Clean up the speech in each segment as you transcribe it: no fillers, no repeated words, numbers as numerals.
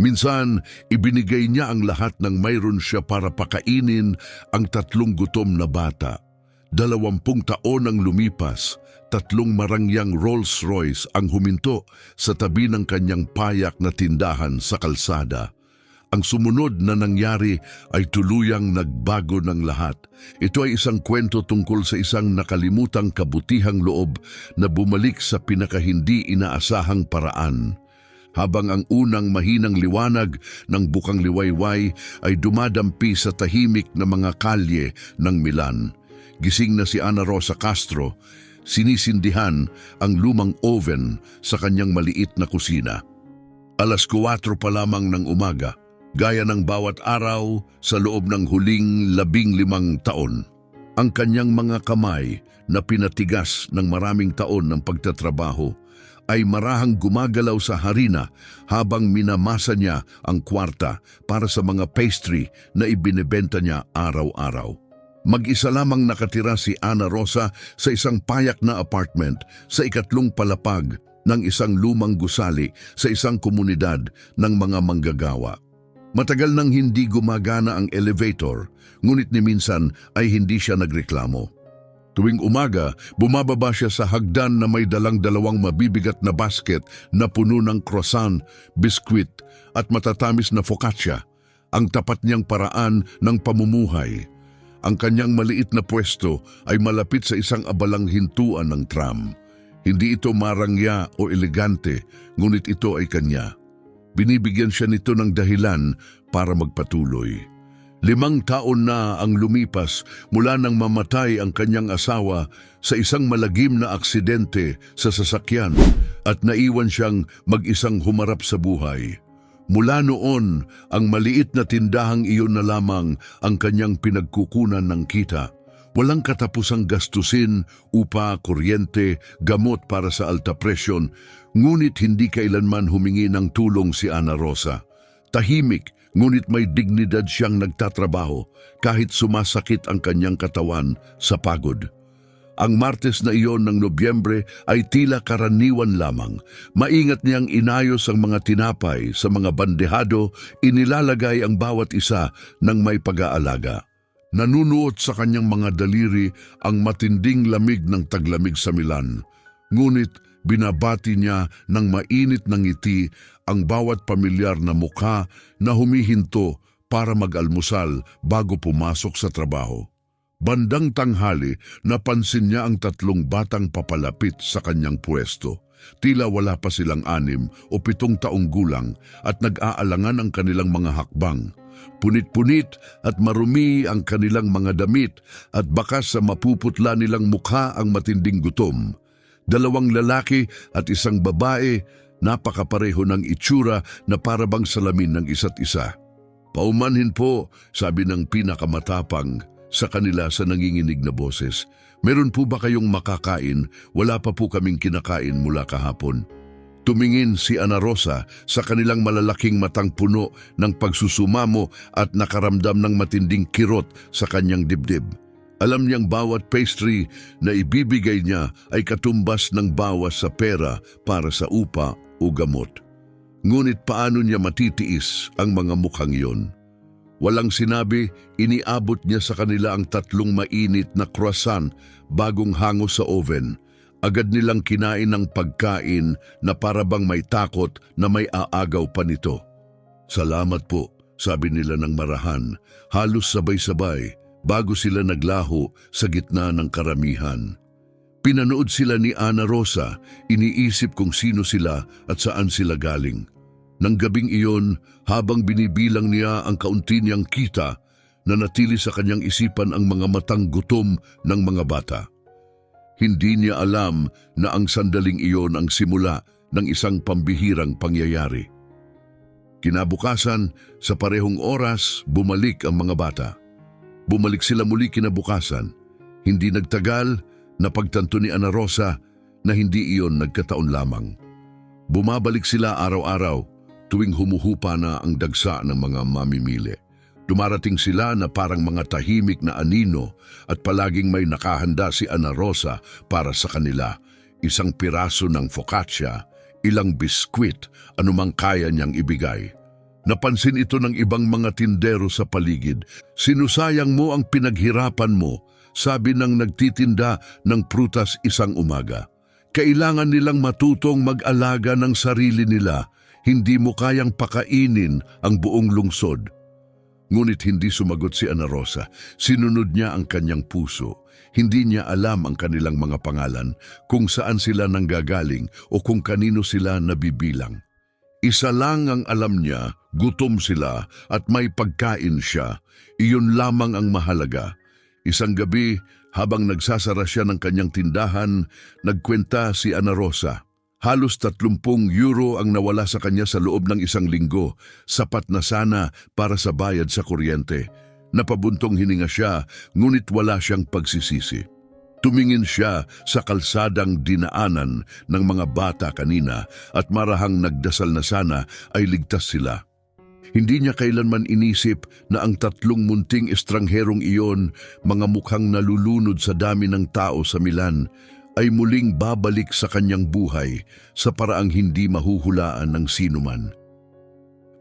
Minsan, ibinigay niya ang lahat ng mayroon siya para pakainin ang 3 gutom na bata. 20 taon ang lumipas, 3 marangyang Rolls Royce ang huminto sa tabi ng kanyang payak na tindahan sa kalsada. Ang sumunod na nangyari ay tuluyang nagbago ng lahat. Ito ay isang kwento tungkol sa isang nakalimutang kabutihang loob na bumalik sa pinakahindi inaasahang paraan. Habang ang unang mahinang liwanag ng bukang liwayway ay dumadampi sa tahimik na mga kalye ng Milan. Gising na si Ana Rosa Castro, sinisindihan ang lumang oven sa kanyang maliit na kusina. 4:00 pa lamang ng umaga, gaya ng bawat araw sa loob ng huling 15 taon. Ang kanyang mga kamay na pinatigas ng maraming taon ng pagtatrabaho ay marahang gumagalaw sa harina habang minamasa niya ang kwarta para sa mga pastry na ibinebenta niya araw-araw. Mag-isa lamang nakatira si Ana Rosa sa isang payak na apartment sa 2nd palapag ng isang lumang gusali sa isang komunidad ng mga manggagawa. Matagal nang hindi gumagana ang elevator, ngunit ni minsan ay hindi siya nagreklamo. Tuwing umaga, bumababa siya sa hagdan na may dalang 2 mabibigat na basket na puno ng croissant, biskwit at matatamis na focaccia, ang tapat niyang paraan ng pamumuhay. Ang kanyang maliit na pwesto ay malapit sa isang abalang hintuan ng tram. Hindi ito marangya o elegante, ngunit ito ay kanya. Binibigyan siya nito ng dahilan para magpatuloy. 5 taon na ang lumipas mula nang mamatay ang kanyang asawa sa isang malagim na aksidente sa sasakyan at naiwan siyang mag-isang humarap sa buhay. Mula noon, ang maliit na tindahang iyon na lamang ang kanyang pinagkukunan ng kita. Walang katapusang gastusin, upa, kuryente, gamot para sa alta presyon, ngunit hindi kailanman humingi ng tulong si Ana Rosa. Tahimik, ngunit may dignidad siyang nagtatrabaho kahit sumasakit ang kanyang katawan sa pagod. Ang Martes na iyon ng Nobyembre ay tila karaniwan lamang. Maingat niyang inayos ang mga tinapay sa mga bandehado, inilalagay ang bawat isa ng may pag-aalaga. Nanunuot sa kanyang mga daliri ang matinding lamig ng taglamig sa Milan. Ngunit binabati niya ng mainit ng ngiti ang bawat pamilyar na mukha na humihinto para mag-almusal bago pumasok sa trabaho. Bandang tanghali, napansin niya ang 3 batang papalapit sa kanyang pwesto. Tila wala pa silang 6 o 7 taong gulang at nag-aalangan ang kanilang mga hakbang. Punit-punit at marumi ang kanilang mga damit at bakas sa mapuputla nilang mukha ang matinding gutom. 2 lalaki at 1 babae, napakapareho ng itsura na parabang salamin ng isa't isa. "Paumanhin po," sabi ng pinakamatapang sa kanila sa nanginginig na boses. "Meron po ba kayong makakain? Wala pa po kaming kinakain mula kahapon." Tumingin si Ana Rosa sa kanilang malalaking matang puno ng pagsusumamo at nakaramdam ng matinding kirot sa kanyang dibdib. Alam niyang bawat pastry na ibibigay niya ay katumbas ng bawas sa pera para sa upa o gamot. Ngunit paano niya matitiis ang mga mukhang iyon? Walang sinabi, iniabot niya sa kanila ang 3 mainit na croissant bagong hango sa oven. Agad nilang kinain ng pagkain na parabang may takot na may aagaw pa nito. "Salamat po," sabi nila ng marahan, halos sabay-sabay, bago sila naglaho sa gitna ng karamihan. Pinanood sila ni Ana Rosa, iniisip kung sino sila at saan sila galing. Nang gabing iyon, habang binibilang niya ang kaunti niyang kita, nanatili sa kanyang isipan ang mga matang gutom ng mga bata. Hindi niya alam na ang sandaling iyon ang simula ng isang pambihirang pangyayari. Kinabukasan, sa parehong oras, bumalik ang mga bata. Bumalik sila muli kinabukasan. Hindi nagtagal, napagtanto ni Ana Rosa na hindi iyon nagkataon lamang. Bumabalik sila araw-araw tuwing humuhupa na ang dagsa ng mga mamimili. Dumarating sila na parang mga tahimik na anino at palaging may nakahanda si Ana Rosa para sa kanila. 1 piraso ng focaccia, ilang biskwit, anumang kaya niyang ibigay. Napansin ito ng ibang mga tindero sa paligid. Sinusayang mo ang pinaghirapan mo, sabi ng nagtitinda ng prutas isang umaga. Kailangan nilang matutong mag-alaga ng sarili nila. Hindi mo kayang pakainin ang buong lungsod. Ngunit hindi sumagot si Ana Rosa. Sinunod niya ang kanyang puso. Hindi niya alam ang kanilang mga pangalan, kung saan sila nanggagaling o kung kanino sila nabibilang. Isa lang ang alam niya, gutom sila at may pagkain siya. Iyon lamang ang mahalaga. Isang gabi, habang nagsasara siya ng kanyang tindahan, nagkwenta si Ana Rosa. Halos 30 euro ang nawala sa kanya sa loob ng isang linggo, sapat na sana para sa bayad sa kuryente. Napabuntong hininga siya, ngunit wala siyang pagsisisi. Tumingin siya sa kalsadang dinaanan ng mga bata kanina at marahang nagdasal na sana ay ligtas sila. Hindi niya kailanman inisip na ang 3 munting estrangherong iyon, mga mukhang nalulunod sa dami ng tao sa Milan, ay muling babalik sa kanyang buhay sa paraang hindi mahuhulaan ng sinuman.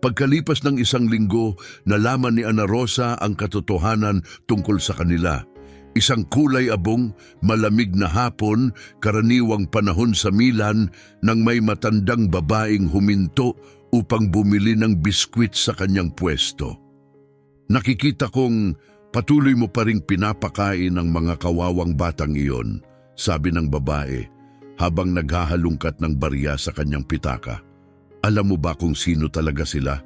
Pagkalipas ng isang linggo, nalaman ni Ana Rosa ang katotohanan tungkol sa kanila. Isang kulay abong, malamig na hapon, karaniwang panahon sa Milan, nang may matandang babaeng huminto upang bumili ng biskwit sa kanyang pwesto. Nakikita kong patuloy mo pa ring pinapakain ang mga kawawang batang iyon, sabi ng babae, habang naghahalungkat ng barya sa kanyang pitaka. Alam mo ba kung sino talaga sila?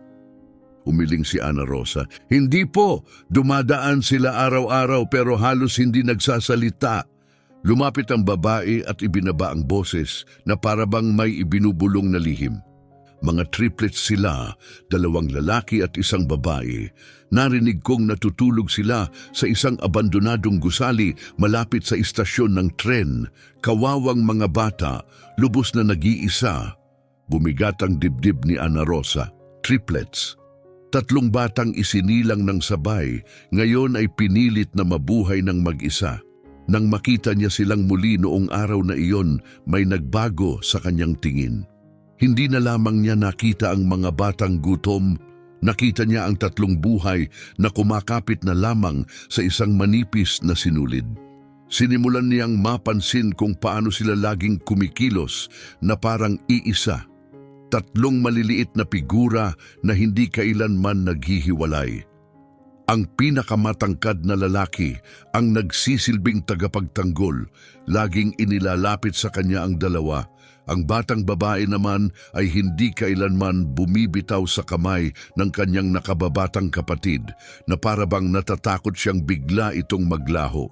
Umiling si Ana Rosa. Hindi po, dumadaan sila araw-araw pero halos hindi nagsasalita. Lumapit ang babae at ibinaba ang boses na parabang may ibinubulong na lihim. Mga triplets sila, 2 lalaki at 1 babae. Narinig kong natutulog sila sa isang abandonadong gusali malapit sa istasyon ng tren. Kawawang mga bata, lubos na nag-iisa. Bumigat ang dibdib ni Ana Rosa. Triplets. 3 batang isinilang ng sabay, ngayon ay pinilit na mabuhay ng mag-isa. Nang makita niya silang muli noong araw na iyon, may nagbago sa kanyang tingin. Hindi na lamang niya nakita ang mga batang gutom, nakita niya ang 3 buhay na kumakapit na lamang sa isang manipis na sinulid. Sinimulan niyang mapansin kung paano sila laging kumikilos na parang iisa. 3 maliliit na figura na hindi kailanman naghihiwalay. Ang pinakamatangkad na lalaki ang nagsisilbing tagapagtanggol, laging inilalapit sa kanya ang 2. Ang batang babae naman ay hindi kailanman bumibitaw sa kamay ng kanyang nakababatang kapatid na parabang natatakot siyang bigla itong maglaho.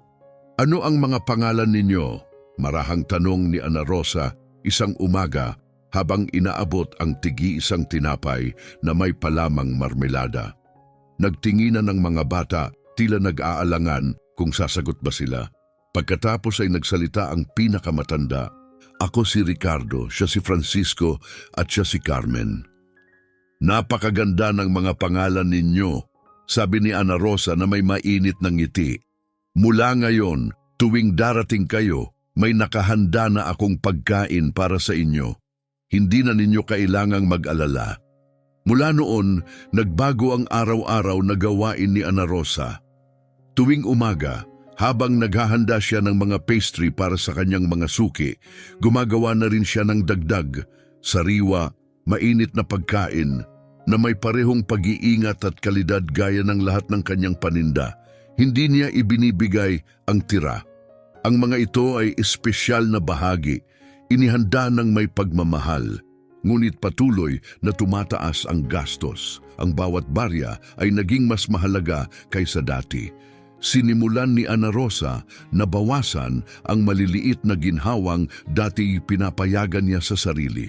Ano ang mga pangalan ninyo? Marahang tanong ni Ana Rosa isang umaga habang inaabot ang tigi-isang tinapay na may palamang marmelada. Nagtinginan ng mga bata, tila nag-aalangan kung sasagot ba sila. Pagkatapos ay nagsalita ang pinakamatanda. Ako si Ricardo, siya si Francisco at siya si Carmen. Napakaganda ng mga pangalan ninyo, sabi ni Ana Rosa na may mainit ng ngiti. Mula ngayon, tuwing darating kayo, may nakahanda na akong pagkain para sa inyo. Hindi na ninyo kailangang mag-alala. Mula noon, nagbago ang araw-araw na gawain ni Ana Rosa. Tuwing umaga, habang naghahanda siya ng mga pastry para sa kanyang mga suki, gumagawa na rin siya ng dagdag, sariwa, mainit na pagkain na may parehong pag-iingat at kalidad gaya ng lahat ng kanyang paninda. Hindi niya ibinibigay ang tira. Ang mga ito ay espesyal na bahagi, inihanda ng may pagmamahal. Ngunit patuloy na tumataas ang gastos. Ang bawat barya ay naging mas mahalaga kaysa dati. Sinimulan ni Ana Rosa na bawasan ang maliliit na ginhawang dati pinapayagan niya sa sarili.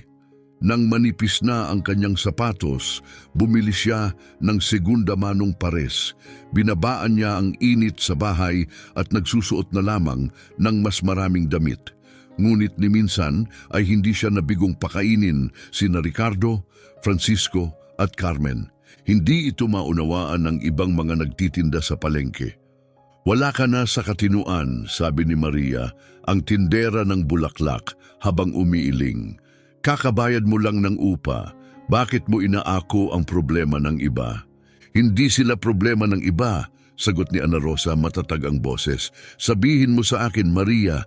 Nang manipis na ang kanyang sapatos, bumili siya ng segunda manong pares. Binabaan niya ang init sa bahay at nagsusuot na lamang ng mas maraming damit. Ngunit ni minsan ay hindi siya nabigong pakainin sina Ricardo, Francisco at Carmen. Hindi ito maunawaan ng ibang mga nagtitinda sa palengke. Wala ka na sa katinuan, sabi ni Maria, ang tindera ng bulaklak habang umiiling. Kakabayad mo lang ng upa, Bakit mo inaako ang problema ng iba? Hindi sila problema ng iba, sagot ni Ana Rosa, matatag ang boses. Sabihin mo sa akin, Maria,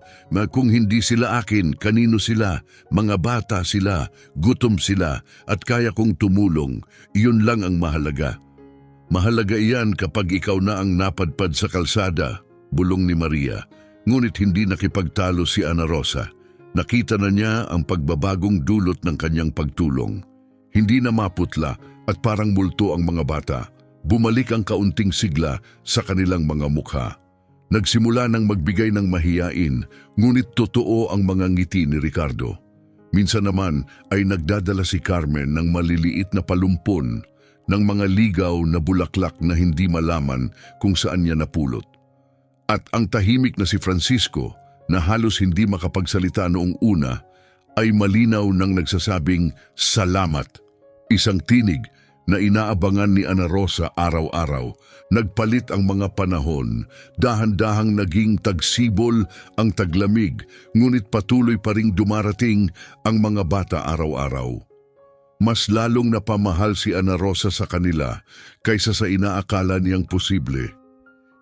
kung hindi sila akin, kanino sila? Mga bata sila, gutom sila, at kaya kong tumulong. Iyon lang ang mahalaga. Mahalaga iyan kapag ikaw na ang napadpad sa kalsada, bulong ni Maria. Ngunit hindi nakipagtalo si Ana Rosa. Nakita na niya ang pagbabagong dulot ng kanyang pagtulong. Hindi na maputla at parang multo ang mga bata. Bumalik ang kaunting sigla sa kanilang mga mukha. Nagsimula ng magbigay ng mahiyain, ngunit totoo ang mga ngiti ni Ricardo. Minsan naman ay nagdadala si Carmen ng maliliit na palumpon, ng mga ligaw na bulaklak na hindi malaman kung saan niya napulot. At ang tahimik na si Francisco, na halos hindi makapagsalita noong una, ay malinaw nang nagsasabing salamat. Isang tinig na inaabangan ni Ana Rosa araw-araw. Nagpalit ang mga panahon, dahan-dahang naging tagsibol ang taglamig, ngunit patuloy pa ring dumarating ang mga bata araw-araw. Mas lalong napamahal si Ana Rosa sa kanila kaysa sa inaakala niyang posible.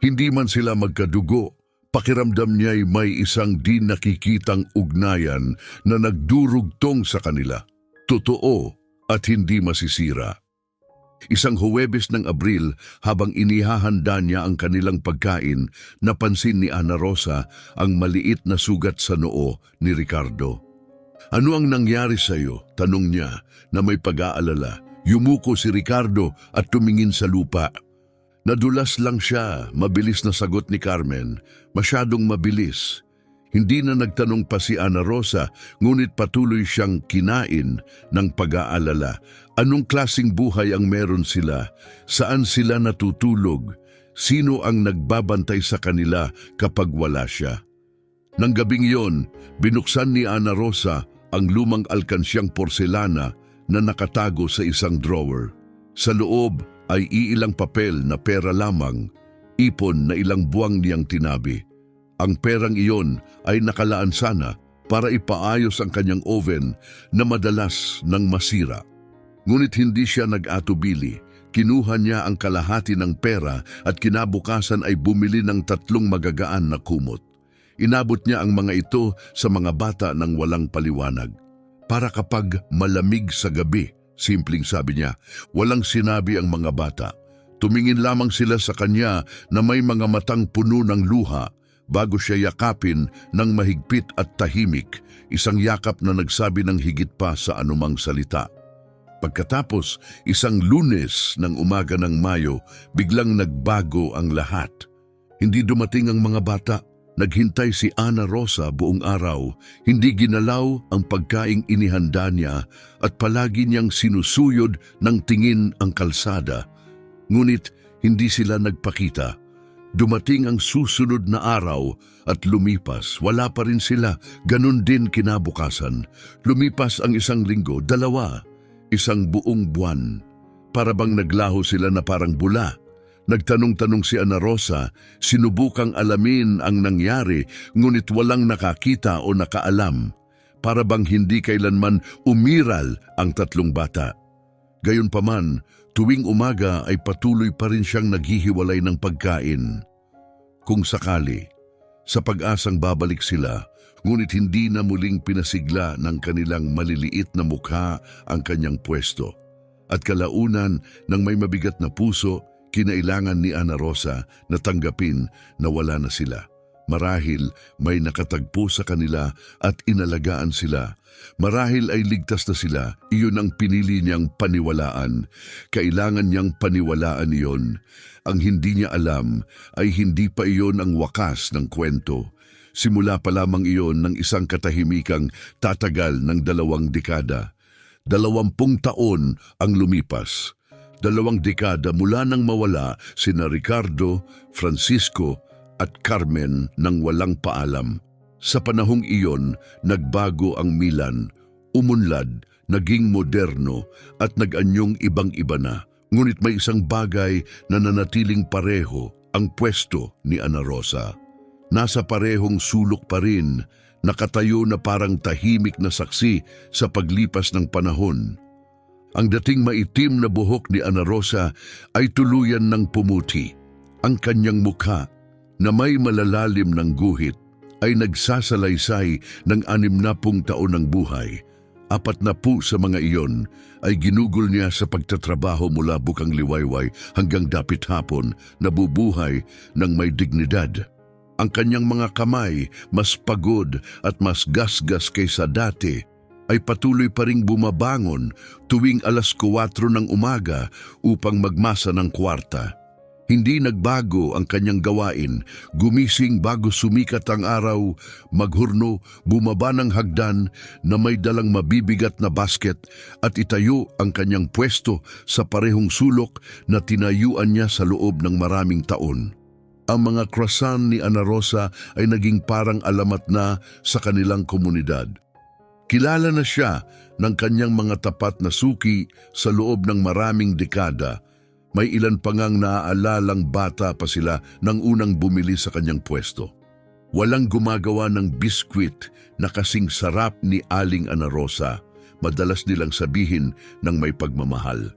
Hindi man sila magkadugo, pakiramdam niya'y may isang di nakikitang ugnayan na nagdurugtong sa kanila. Totoo at hindi masisira. Isang Huwebes ng Abril, habang inihahanda niya ang kanilang pagkain, napansin ni Ana Rosa ang maliit na sugat sa noo ni Ricardo. Ano ang nangyari sa iyo? Tanong niya na may pag-aalala. Yumuko si Ricardo at tumingin sa lupa. Nadulas lang siya, mabilis na sagot ni Carmen. Masyadong mabilis. Hindi na nagtanong pa si Ana Rosa, ngunit patuloy siyang kinain ng pag-aalala. Anong klasing buhay ang meron sila? Saan sila natutulog? Sino ang nagbabantay sa kanila kapag wala siya? Nang gabing iyon, binuksan ni Ana Rosa ang lumang alkansyang porselana na nakatago sa isang drawer. Sa loob ay iilang papel na pera lamang, ipon na ilang buwang niyang tinabi. Ang perang iyon ay nakalaan sana para ipaayos ang kanyang oven na madalas nang masira. Ngunit hindi siya nag-atubili. Kinuha niya ang kalahati ng pera at kinabukasan ay bumili ng 3 magagaan na kumot. Inabot niya ang mga ito sa mga bata ng walang paliwanag. Para kapag malamig sa gabi, simpleng sabi niya, walang sinabi ang mga bata. Tumingin lamang sila sa kanya na may mga matang puno ng luha bago siya yakapin ng mahigpit at tahimik, isang yakap na nagsabi ng higit pa sa anumang salita. Pagkatapos, isang Lunes ng umaga ng Mayo, biglang nagbago ang lahat. Hindi dumating ang mga bata. Naghintay si Ana Rosa buong araw, hindi ginalaw ang pagkaing inihanda niya at palagi niyang sinusuyod ng tingin ang kalsada. Ngunit hindi sila nagpakita. Dumating ang susunod na araw at lumipas, wala pa rin sila, ganun din kinabukasan. Lumipas ang 1 linggo, 2, 1 buong buwan. Para bang naglaho sila na parang bula. Nagtanong-tanong si Ana Rosa, sinubukang alamin ang nangyari, ngunit walang nakakita o nakaalam. Para bang hindi kailanman umiral ang 3 bata. Gayunpaman, tuwing umaga ay patuloy pa rin siyang naghihiwalay ng pagkain. Kung sakali, sa pag-asang babalik sila, ngunit hindi na muling pinasigla ng kanilang maliliit na mukha ang kanyang pwesto. At kalaunan ng may mabigat na puso, kinailangan ni Ana Rosa na tanggapin na wala na sila. Marahil may nakatagpo sa kanila at inalagaan sila. Marahil ay ligtas na sila, iyon ang pinili niyang paniwalaan. Kailangan niyang paniwalaan iyon. Ang hindi niya alam ay hindi pa iyon ang wakas ng kwento. Simula pa lamang iyon ng isang katahimikang tatagal ng 2 dekada. 20 taon ang lumipas. 2 dekada mula nang mawala sina Ricardo, Francisco at Carmen nang walang paalam. Sa panahong iyon, nagbago ang Milan, umunlad, naging moderno at nag-anyong ibang-iba na. Ngunit may isang bagay na nanatiling pareho, ang pwesto ni Ana Rosa. Nasa parehong sulok pa rin, nakatayo na parang tahimik na saksi sa paglipas ng panahon. Ang dating maitim na buhok ni Ana Rosa ay tuluyan ng pumuti. Ang kanyang mukha na may malalalim ng guhit ay nagsasalaysay ng 60 taon ng buhay. 40 sa mga iyon ay ginugol niya sa pagtatrabaho mula bukang liwayway hanggang dapit hapon, nabubuhay ng may dignidad. Ang kanyang mga kamay, mas pagod at mas gasgas kaysa dati, ay patuloy pa ring bumabangon tuwing 4:00 ng umaga upang magmasa ng kwarta. Hindi nagbago ang kanyang gawain, gumising bago sumikat ang araw, maghurno, bumaba ng hagdan na may dalang mabibigat na basket at itayo ang kanyang pwesto sa parehong sulok na tinayuan niya sa loob ng maraming taon. Ang mga croissant ni Ana Rosa ay naging parang alamat na sa kanilang komunidad. Kilala na siya ng kanyang mga tapat na suki sa loob ng maraming dekada. May ilan pa ngang naaalalang bata pa sila nang unang bumili sa kanyang pwesto. Walang gumagawa ng biskwit na kasing sarap ni Aling Ana Rosa, madalas nilang sabihin ng may pagmamahal.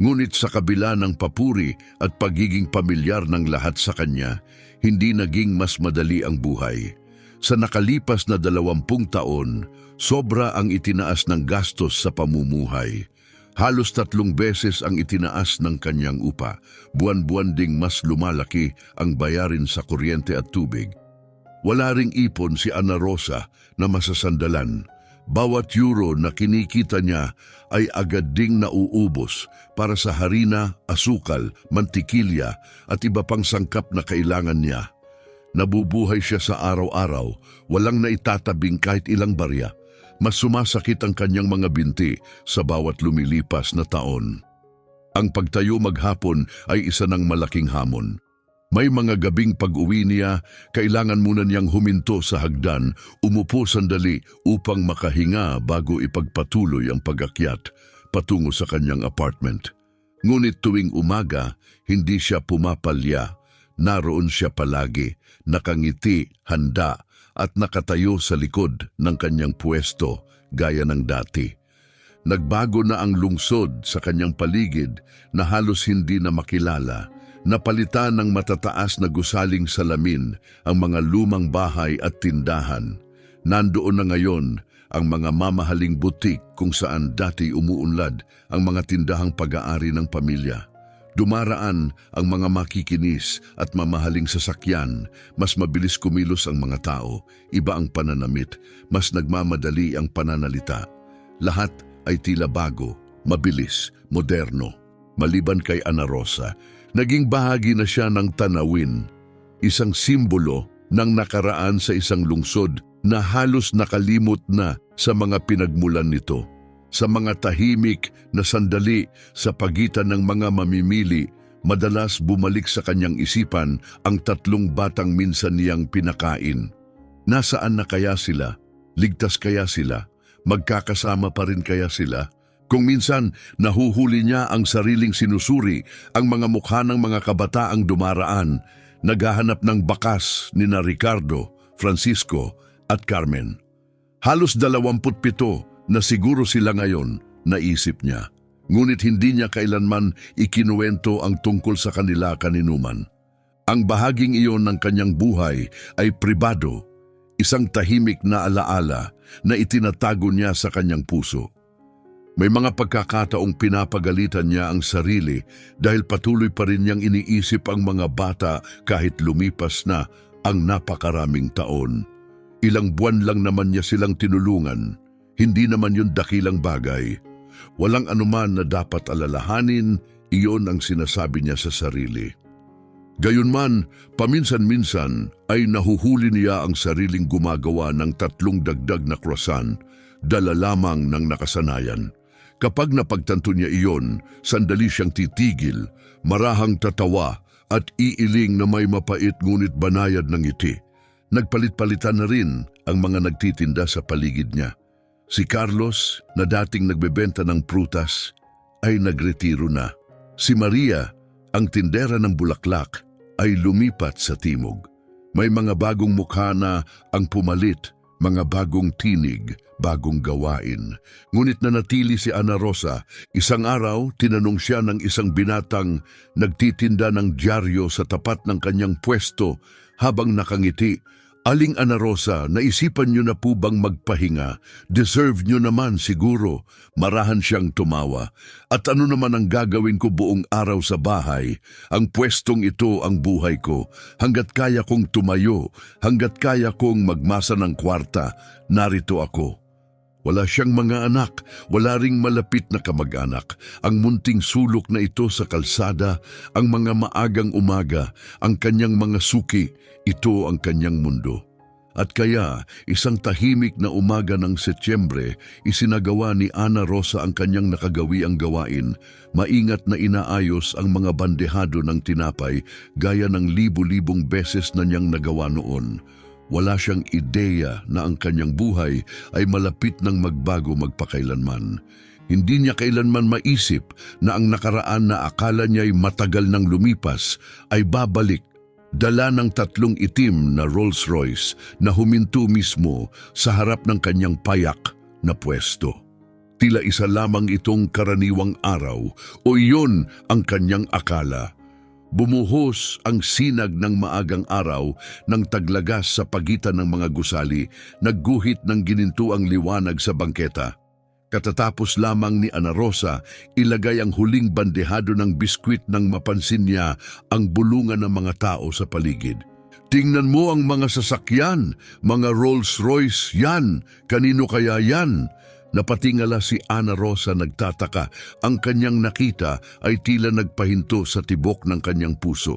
Ngunit sa kabila ng papuri at pagiging pamilyar ng lahat sa kanya, hindi naging mas madali ang buhay. Sa nakalipas na 20 taon, sobra ang itinaas ng gastos sa pamumuhay. Halos 3 beses ang itinaas ng kanyang upa. Buwan-buwan ding mas lumalaki ang bayarin sa kuryente at tubig. Wala ring ipon si Ana Rosa na masasandalan. Bawat euro na kinikita niya ay agad ding nauubos para sa harina, asukal, mantikilya at iba pang sangkap na kailangan niya. Nabubuhay siya sa araw-araw, walang naitatabing kahit ilang barya. Mas sumasakit ang kanyang mga binti sa bawat lumilipas na taon. Ang pagtayo maghapon ay isa ng malaking hamon. May mga gabing pag-uwi niya, kailangan muna niyang huminto sa hagdan, umupo sandali upang makahinga bago ipagpatuloy ang pag-akyat patungo sa kanyang apartment. Ngunit tuwing umaga, hindi siya pumapalya. Naroon siya palagi, nakangiti, handa, at nakatayo sa likod ng kanyang pwesto gaya ng dati. Nagbago na ang lungsod sa kanyang paligid na halos hindi na makilala. Napalitan ng matataas na gusaling salamin ang mga lumang bahay at tindahan. Nandoon na ngayon ang mga mamahaling butik kung saan dati umuunlad ang mga tindahang pag-aari ng pamilya. Dumaraan ang mga makikinis at mamahaling sasakyan, mas mabilis kumilos ang mga tao, iba ang pananamit, mas nagmamadali ang pananalita. Lahat ay tila bago, mabilis, moderno. Maliban kay Ana Rosa, naging bahagi na siya ng tanawin, isang simbolo ng nakaraan sa isang lungsod na halos nakalimot na sa mga pinagmulan nito. Sa mga tahimik na sandali sa pagitan ng mga mamimili, madalas bumalik sa kanyang isipan ang 3 batang minsan niyang pinakain. Nasaan na kaya sila? Ligtas kaya sila? Magkakasama pa rin kaya sila? Kung minsan nahuhuli niya ang sariling sinusuri, ang mga mukha ng mga kabataang dumaraan, naghahanap ng bakas ni na Ricardo, Francisco at Carmen. Halos 27 na siguro sila ngayon, naisip niya. Ngunit hindi niya kailanman ikinuwento ang tungkol sa kanila kaninuman. Ang bahaging iyon ng kanyang buhay ay pribado, isang tahimik na alaala na itinatago niya sa kanyang puso. May mga pagkakataong pinapagalitan niya ang sarili dahil patuloy pa rin niyang iniisip ang mga bata kahit lumipas na ang napakaraming taon. Ilang buwan lang naman niya silang tinulungan. Hindi naman yun dakilang bagay. Walang anuman na dapat alalahanin, iyon ang sinasabi niya sa sarili. Gayunman, paminsan-minsan ay nahuhuli niya ang sariling gumagawa ng 3 dagdag na croissant, dala lamang ng nakasanayan. Kapag napagtanto niya iyon, sandali siyang titigil, marahang tatawa at iiling na may mapait ngunit banayad ng ngiti. Nagpalit-palitan na rin ang mga nagtitinda sa paligid niya. Si Carlos, na dating nagbebenta ng prutas, ay nagretiro na. Si Maria, ang tindera ng bulaklak, ay lumipat sa timog. May mga bagong mukha na ang pumalit, Mga bagong tinig, bagong gawain. Ngunit nanatili si Ana Rosa. Isang araw, tinanong siya ng isang binatang nagtitinda ng dyaryo sa tapat ng kanyang pwesto habang nakangiti. Aling Ana Rosa, naisipan niyo na po bang magpahinga? Deserve niyo naman siguro. Marahan siyang tumawa. At ano naman ang gagawin ko buong araw sa bahay? Ang pwestong ito ang buhay ko. Hanggat kaya kong tumayo, hanggat kaya kong magmasa ng kwarta, narito ako. Wala siyang mga anak, wala ring malapit na kamag-anak. Ang munting sulok na ito sa kalsada, ang mga maagang umaga, ang kanyang mga suki, ito ang kanyang mundo. At kaya, isang tahimik na umaga ng Setyembre, isinagawa ni Ana Rosa ang kanyang nakagawiang gawain. Maingat na inaayos ang mga bandehado ng tinapay gaya ng libu-libong beses na niyang nagawa noon. Wala siyang ideya na ang kanyang buhay ay malapit ng magbago magpakailanman. Hindi niya kailanman maisip na ang nakaraan na akala niya'y matagal nang lumipas ay babalik, dala ng 3 itim na Rolls Royce na huminto mismo sa harap ng kanyang payak na pwesto. Tila isa lamang itong karaniwang araw o iyon ang kanyang akala. Bumuhos ang sinag ng maagang araw ng taglagas sa pagitan ng mga gusali, nagguhit ng ginintuang liwanag sa bangketa. Katatapos lamang ni Ana Rosa, ilagay ang huling bandehado ng biskwit nang mapansin niya ang bulungan ng mga tao sa paligid. Tingnan mo ang mga sasakyan, mga Rolls Royce yan, kanino kaya yan? Napatingala si Ana Rosa nagtataka. Ang kanyang nakita ay tila nagpahinto sa tibok ng kanyang puso.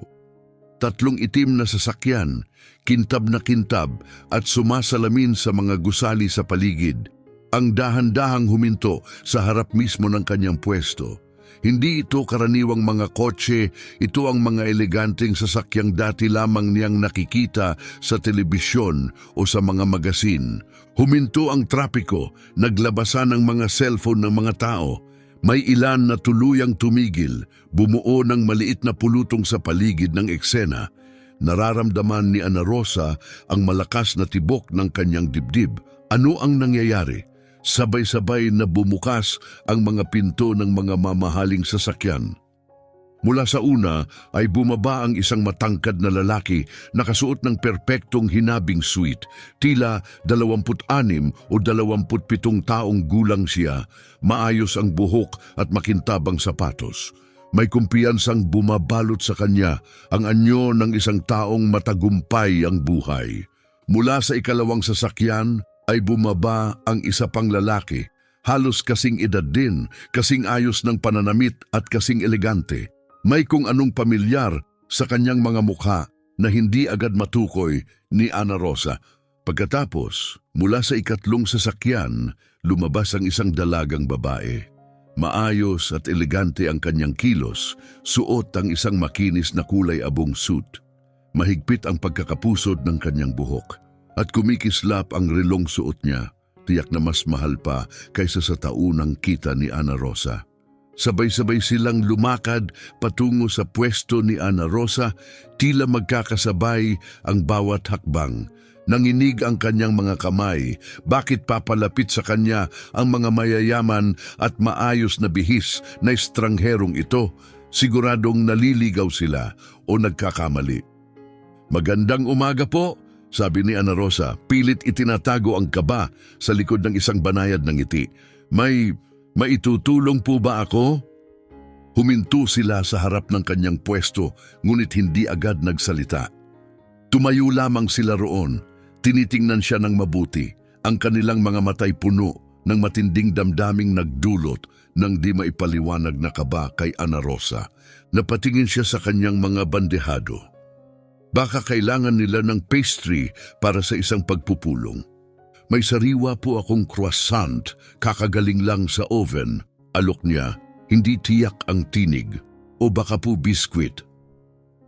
3 itim na sasakyan, kintab na kintab at sumasalamin sa mga gusali sa paligid. Ang dahan-dahang huminto sa harap mismo ng kanyang pwesto. Hindi ito karaniwang mga kotse, ito ang mga eleganteng sasakyang dati lamang niyang nakikita sa telebisyon o sa mga magasin. Huminto ang trapiko, naglabasan ang mga cellphone ng mga tao. May ilan na tuluyang tumigil, bumuo ng maliit na pulutong sa paligid ng eksena. Nararamdaman ni Ana Rosa ang malakas na tibok ng kanyang dibdib. Ano ang nangyayari? Sabay-sabay na bumukas ang mga pinto ng mga mamahaling sasakyan. Mula sa una ay bumaba ang isang matangkad na lalaki na kasuot ng perpektong hinabing suit. Tila 26 o 27 taong gulang siya, maayos ang buhok at makintabang sapatos. May kumpiyansang bumabalot sa kanya, ang anyo ng isang taong matagumpay ang buhay. Mula sa ikalawang sasakyan ay bumaba ang isa pang lalaki, halos kasing edad din, kasing ayos ng pananamit at kasing elegante. May kung anong pamilyar sa kanyang mga mukha na hindi agad matukoy ni Ana Rosa. Pagkatapos, mula sa ikatlong sasakyan, lumabas ang isang dalagang babae. Maayos at elegante ang kanyang kilos, suot ang isang makinis na kulay abong suit. Mahigpit ang pagkakapusod ng kanyang buhok. At kumikislap ang relong suot niya, tiyak na mas mahal pa kaysa sa taunang kita ni Ana Rosa. Sabay-sabay silang lumakad patungo sa pwesto ni Ana Rosa, tila magkakasabay ang bawat hakbang. Nanginig ang kanyang mga kamay. Bakit papalapit sa kanya ang mga mayayaman at maayos na bihis na estrangherong ito? Siguradong naliligaw sila o nagkakamali. Magandang umaga po, sabi ni Ana Rosa, pilit itinatago ang kaba sa likod ng isang banayad ng ngiti. Maitutulong po ba ako? Huminto sila sa harap ng kanyang pwesto, ngunit hindi agad nagsalita. Tumayo lamang sila roon. Tinitingnan siya ng mabuti. Ang kanilang mga matay puno ng matinding damdaming nagdulot ng di maipaliwanag na kaba kay Ana Rosa. Napatingin siya sa kanyang mga bandehado. Baka kailangan nila ng pastry para sa isang pagpupulong. May sariwa po akong croissant, kakagaling lang sa oven. Alok niya, hindi tiyak ang tinig. O baka po biskwit.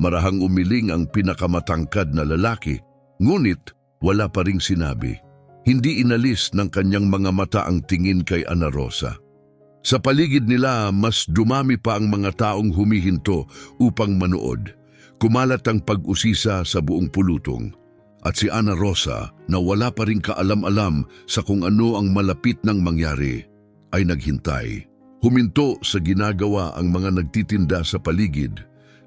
Marahang umiling ang pinakamatangkad na lalaki, ngunit wala pa ring sinabi. Hindi inalis ng kanyang mga mata ang tingin kay Ana Rosa. Sa paligid nila, mas dumami pa ang mga taong humihinto upang manood. Kumalat ang pag-usisa sa buong pulutong. At si Ana Rosa, na wala pa rin kaalam-alam sa kung ano ang malapit nang mangyari, ay naghintay. Huminto sa ginagawa ang mga nagtitinda sa paligid.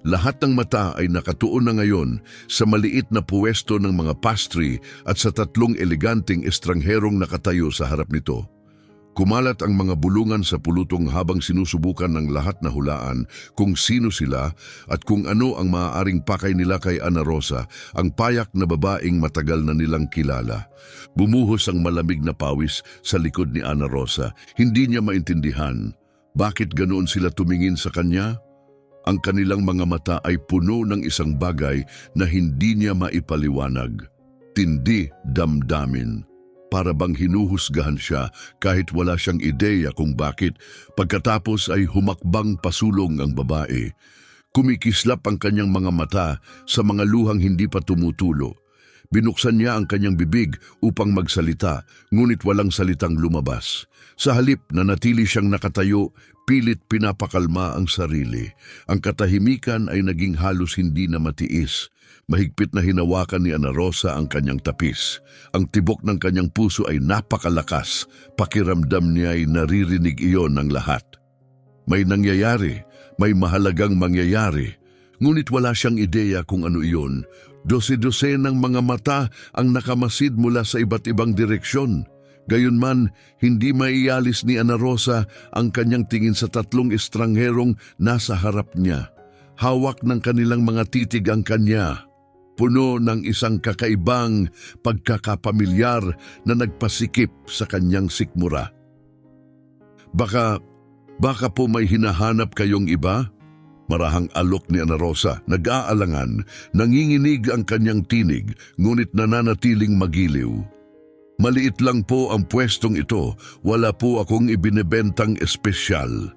Lahat ng mata ay nakatuon na ngayon sa maliit na puwesto ng mga pastry at sa 3 eleganteng estrangherong nakatayo sa harap nito. Kumalat ang mga bulungan sa pulutong habang sinusubukan ng lahat na hulaan kung sino sila at kung ano ang maaaring pakay nila kay Ana Rosa, ang payak na babaeng matagal na nilang kilala. Bumuhos ang malamig na pawis sa likod ni Ana Rosa. Hindi niya maintindihan bakit ganoon sila tumingin sa kanya. Ang kanilang mga mata ay puno ng isang bagay na hindi niya maipaliwanag. Tindi damdamin. Para bang hinuhusgahan siya kahit wala siyang ideya kung bakit. Pagkatapos ay humakbang pasulong ang babae. Kumikislap ang kanyang mga mata sa mga luhang hindi pa tumutulo. Binuksan niya ang kanyang bibig upang magsalita, ngunit walang salitang lumabas. Sa halip na natili siyang nakatayo, pilit pinapakalma ang sarili. Ang katahimikan ay naging halos hindi na matiis. Mahigpit na hinawakan ni Ana Rosa ang kanyang tapis. Ang tibok ng kanyang puso ay napakalakas. Pakiramdam niya ay naririnig iyon ng lahat. May nangyayari, may mahalagang mangyayari. Ngunit wala siyang ideya kung ano iyon. Dose-dose ng mga mata ang nakamasid mula sa iba't ibang direksyon. Gayunman, hindi maialis ni Ana Rosa ang kanyang tingin sa 3 estrangherong nasa harap niya. Hawak ng kanilang mga titig ang kanya. Puno ng isang kakaibang pagkakapamilyar na nagpasikip sa kanyang sikmura. Baka po may hinahanap kayong iba? Marahang alok ni Ana Rosa, nag-aalangan, nanginginig ang kanyang tinig, ngunit nananatiling magiliw. Maliit lang po ang pwestong ito, wala po akong ibinebentang espesyal.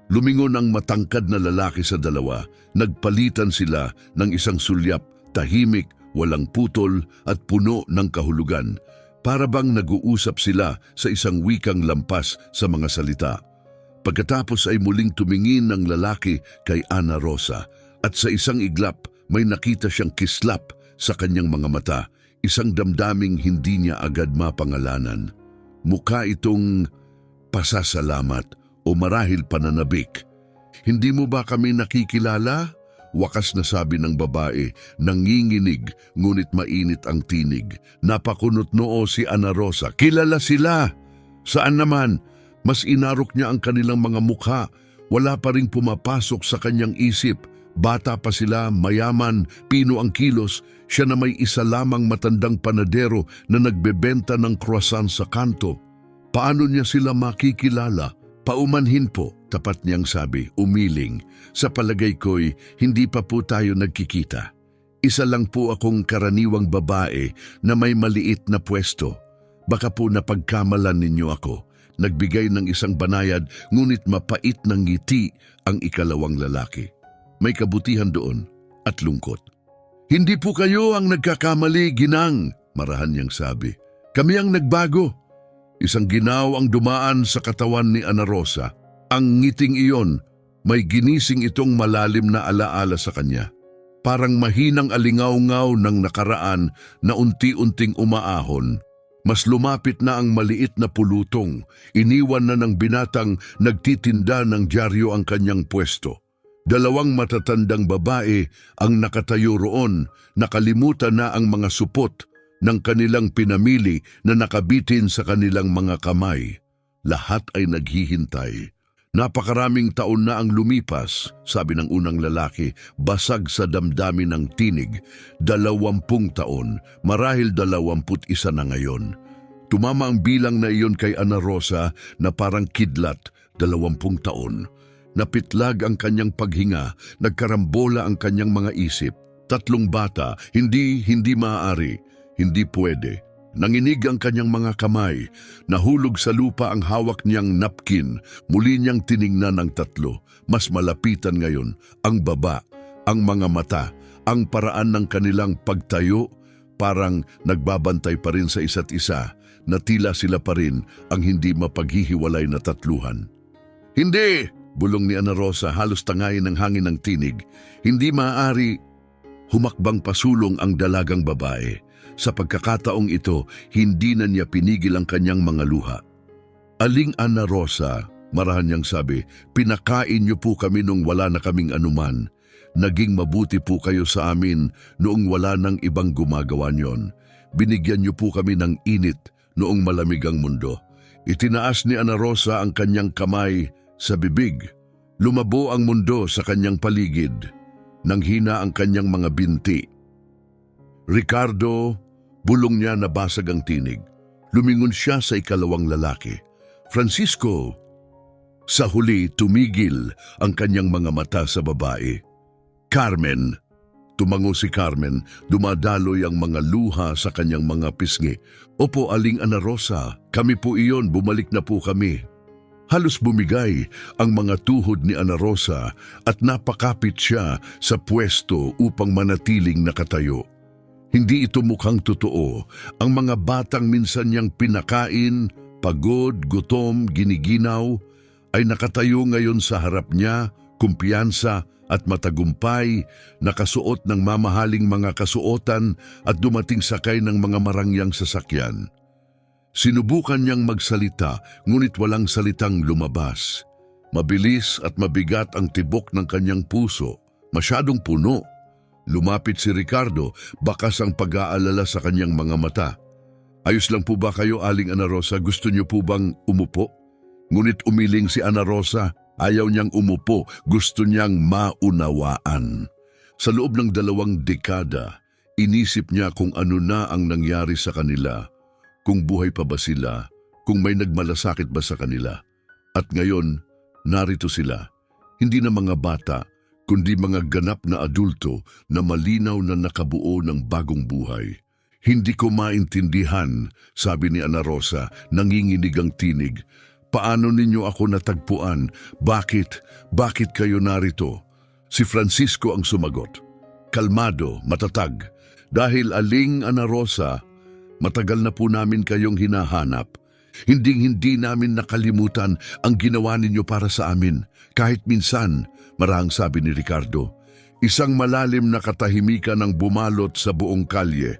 Lumingon ang matangkad na lalaki sa dalawa, nagpalitan sila ng isang sulyap, tahimik, walang putol at puno ng kahulugan. Para bang nag-uusap sila sa isang wikang lampas sa mga salita. Pagkatapos ay muling tumingin ng lalaki kay Ana Rosa at sa isang iglap may nakita siyang kislap sa kanyang mga mata, isang damdaming hindi niya agad mapangalanan. Mukha itong pasasalamat o marahil pananabik. Hindi mo ba kami nakikilala? Wakas na sabi ng babae, nanginginig ngunit mainit ang tinig. Napakunot noo si Ana Rosa. Kilala sila! Saan naman? Mas inarok niya ang kanilang mga mukha. Wala pa ring pumapasok sa kanyang isip. Bata pa sila, mayaman, pino ang kilos. Siya na may isa lamang matandang panadero na nagbebenta ng croissant sa kanto. Paano niya sila makikilala? Paumanhin po, tapat niyang sabi, umiling. Sa palagay ko'y hindi pa po tayo nagkikita. Isa lang po akong karaniwang babae na may maliit na pwesto. Baka po napagkamalan ninyo ako. Nagbigay ng isang banayad ngunit mapait ng ngiti ang ikalawang lalaki. May kabutihan doon at lungkot. Hindi po kayo ang nagkakamali, ginang, marahan niyang sabi. Kami ang nagbago. Isang ginaw ang dumaan sa katawan ni Ana Rosa. Ang ngiting iyon, may ginising itong malalim na alaala sa kanya. Parang mahinang alingaw-ngaw ng nakaraan na unti-unting umaahon. Mas lumapit na ang maliit na pulutong. Iniwan na ng binatang nagtitinda ng dyaryo ang kanyang pwesto. 2 matatandang babae ang nakatayo roon, nakalimutan na ang mga supot ng kanilang pinamili na nakabitin sa kanilang mga kamay. Lahat ay naghihintay. Napakaraming taon na ang lumipas, sabi ng unang lalaki, basag sa damdamin ng tinig. 20 taon, marahil 21 na ngayon. Tumama ang bilang na iyon kay Ana Rosa na parang kidlat, 20 taon. Napitlag ang kanyang paghinga, nagkarambola ang kanyang mga isip. 3 bata, hindi maaari, hindi pwede. Nanginig ang kanyang mga kamay, nahulog sa lupa ang hawak niyang napkin, muli niyang tiningnan ang 3. Mas malapitan ngayon, ang baba, ang mga mata, ang paraan ng kanilang pagtayo, parang nagbabantay pa rin sa isa't isa, na tila sila pa rin ang hindi mapaghihiwalay na 3. Hindi! Bulong ni Ana Rosa, halos tangayin ng hangin ng tinig. Hindi maaari. Humakbang pasulong ang dalagang babae. sa pagkakataong ito, hindi na niya pinigil ang kanyang mga luha. Aling Ana Rosa, marahan niyang sabi, pinakain niyo po kami nung wala na kaming anuman. Naging mabuti po kayo sa amin noong wala nang ibang gumagawa niyon. Binigyan niyo po kami ng init noong malamig ang mundo. Itinaas ni Ana Rosa ang kanyang kamay sa bibig. Lumabo ang mundo sa kanyang paligid. Nanghina ang kanyang mga binti. Ricardo, bulong niya nabasag ang tinig. Lumingon siya sa ikalawang lalaki. Francisco! Sa huli, tumigil ang kanyang mga mata sa babae. Carmen! Tumango si Carmen, dumadaloy ang mga luha sa kanyang mga pisngi. Opo, Aling Ana Rosa, kami po iyon, bumalik na po kami. Halos bumigay ang mga tuhod ni Ana Rosa at napakapit siya sa pwesto upang manatiling nakatayo. Hindi ito mukhang totoo. Ang mga batang minsan niyang pinakain, pagod, gutom, giniginaw, ay nakatayo ngayon sa harap niya, kumpiyansa at matagumpay, nakasuot ng mamahaling mga kasuotan at dumating sakay ng mga marangyang sasakyan. Sinubukan niyang magsalita, ngunit walang salitang lumabas. Mabilis at mabigat ang tibok ng kanyang puso, masyadong puno. Lumapit si Ricardo, bakas ang pag-aalala sa kanyang mga mata. Ayos lang po ba kayo, Aling Ana Rosa? Gusto niyo po bang umupo? Ngunit umiling si Ana Rosa, ayaw niyang umupo, gusto niyang maunawaan. Sa loob ng 2 dekada, inisip niya kung ano na ang nangyari sa kanila. Kung buhay pa ba sila, kung may nagmalasakit ba sa kanila. At ngayon, narito sila, hindi na mga bata, kundi mga ganap na adulto na malinaw na nakabuo ng bagong buhay. Hindi ko maintindihan, sabi ni Ana Rosa, nanginginig ang tinig. Paano ninyo ako natagpuan? Bakit kayo narito? Si Francisco ang sumagot. Kalmado, matatag. Dahil Aling Ana Rosa, matagal na po namin kayong hinahanap. Hindi namin nakalimutan ang ginawa ninyo para sa amin. Kahit minsan, marahang sabi ni Ricardo, isang malalim na katahimikan ang bumalot sa buong kalye.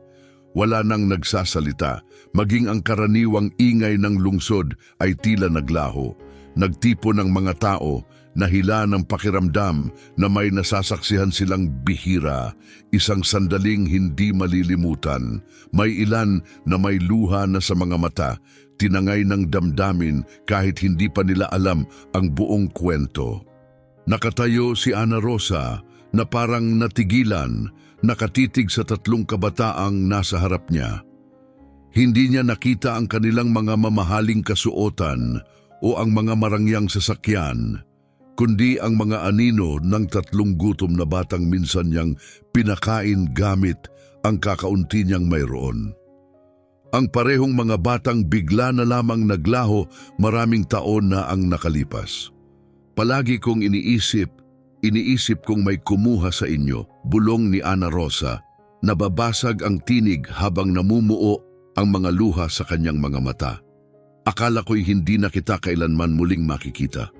Wala nang nagsasalita, maging ang karaniwang ingay ng lungsod ay tila naglaho. Nagtipo ng mga tao, nahila ng pakiramdam na may nasasaksihan silang bihira, isang sandaling hindi malilimutan. May ilan na may luha na sa mga mata, tinangay ng damdamin kahit hindi pa nila alam ang buong kwento. Nakatayo si Ana Rosa na parang natigilan, nakatitig sa 3 kabataang nasa harap niya. Hindi niya nakita ang kanilang mga mamahaling kasuotan o ang mga marangyang sasakyan, kundi ang mga anino ng 3 gutom na batang minsan niyang pinakain gamit ang kakaunti niyang mayroon. Ang parehong mga batang bigla na lamang naglaho, maraming taon na ang nakalipas. Palagi kong iniisip kong may kumuha sa inyo, bulong ni Ana Rosa. Nababasag ang tinig habang namumuo ang mga luha sa kanyang mga mata. Akala ko'y hindi na kita kailanman muling makikita.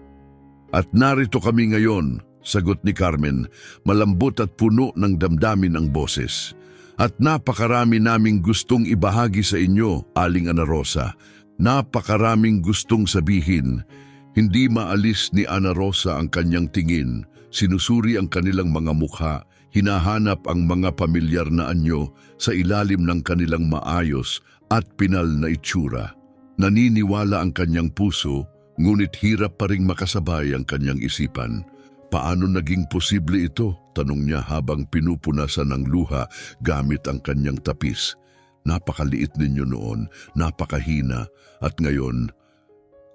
At narito kami ngayon, sagot ni Carmen, malambot at puno ng damdamin ang boses. At napakarami naming gustong ibahagi sa inyo, Aling Ana Rosa. Napakaraming gustong sabihin. Hindi maalis ni Ana Rosa ang kanyang tingin. Sinusuri ang kanilang mga mukha, hinahanap ang mga pamilyar na anyo sa ilalim ng kanilang maayos at pinal na itsura. Naniniwala ang kanyang puso, ngunit hirap pa ring makasabay ang kanyang isipan. Paano naging posible ito? Tanong niya habang pinupunasan ng luha gamit ang kanyang tapis. Napakaliit ninyo noon, napakahina, at ngayon,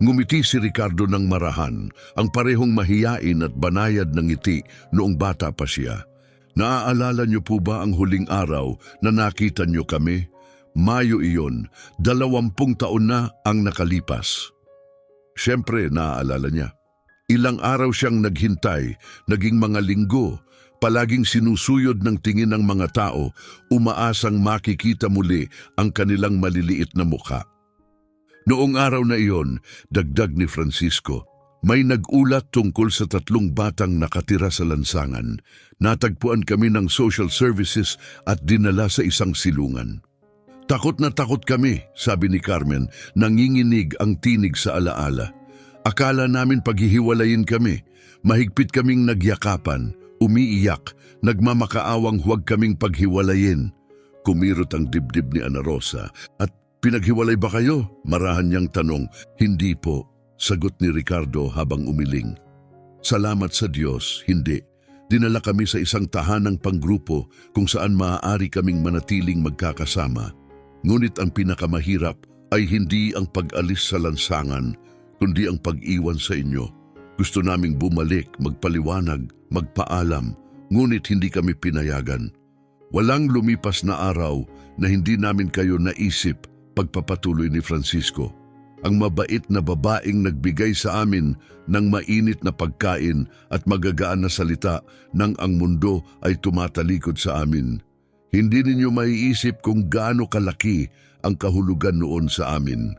ngumiti si Ricardo ng marahan, ang parehong mahiyain at banayad ng ngiti noong bata pa siya. Naaalala niyo po ba ang huling araw na nakita niyo kami? Mayo iyon, 20 taon na ang nakalipas. Siyempre, naaalala niya. Ilang araw siyang naghintay, naging mga linggo, palaging sinusuyod ng tingin ng mga tao, umaasang makikita muli ang kanilang maliliit na mukha. Noong araw na iyon, dagdag ni Francisco, may nag-ulat tungkol sa 3 batang nakatira sa lansangan. Natagpuan kami ng social services at dinala sa isang silungan. Takot na takot kami, sabi ni Carmen, nanginginig ang tinig sa alaala. Akala namin paghihiwalayin kami. Mahigpit kaming nagyakapan, umiiyak, nagmamakaawang huwag kaming paghiwalayin. Kumirot ang dibdib ni Ana Rosa. At pinaghiwalay ba kayo? Marahan niyang tanong. Hindi po, sagot ni Ricardo habang umiling. Salamat sa Diyos, hindi. Dinala kami sa isang tahanang panggrupo kung saan maaari kaming manatiling magkakasama. Ngunit ang pinakamahirap ay hindi ang pag-alis sa lansangan, kundi ang pag-iwan sa inyo. Gusto naming bumalik, magpaliwanag, magpaalam, ngunit hindi kami pinayagan. Walang lumipas na araw na hindi namin kayo naisip, pagpapatuloy ni Francisco. Ang mabait na babaeng nagbigay sa amin ng mainit na pagkain at magagaan na salita nang ang mundo ay tumatalikod sa amin. Hindi ninyo maiisip kung gaano kalaki ang kahulugan noon sa amin.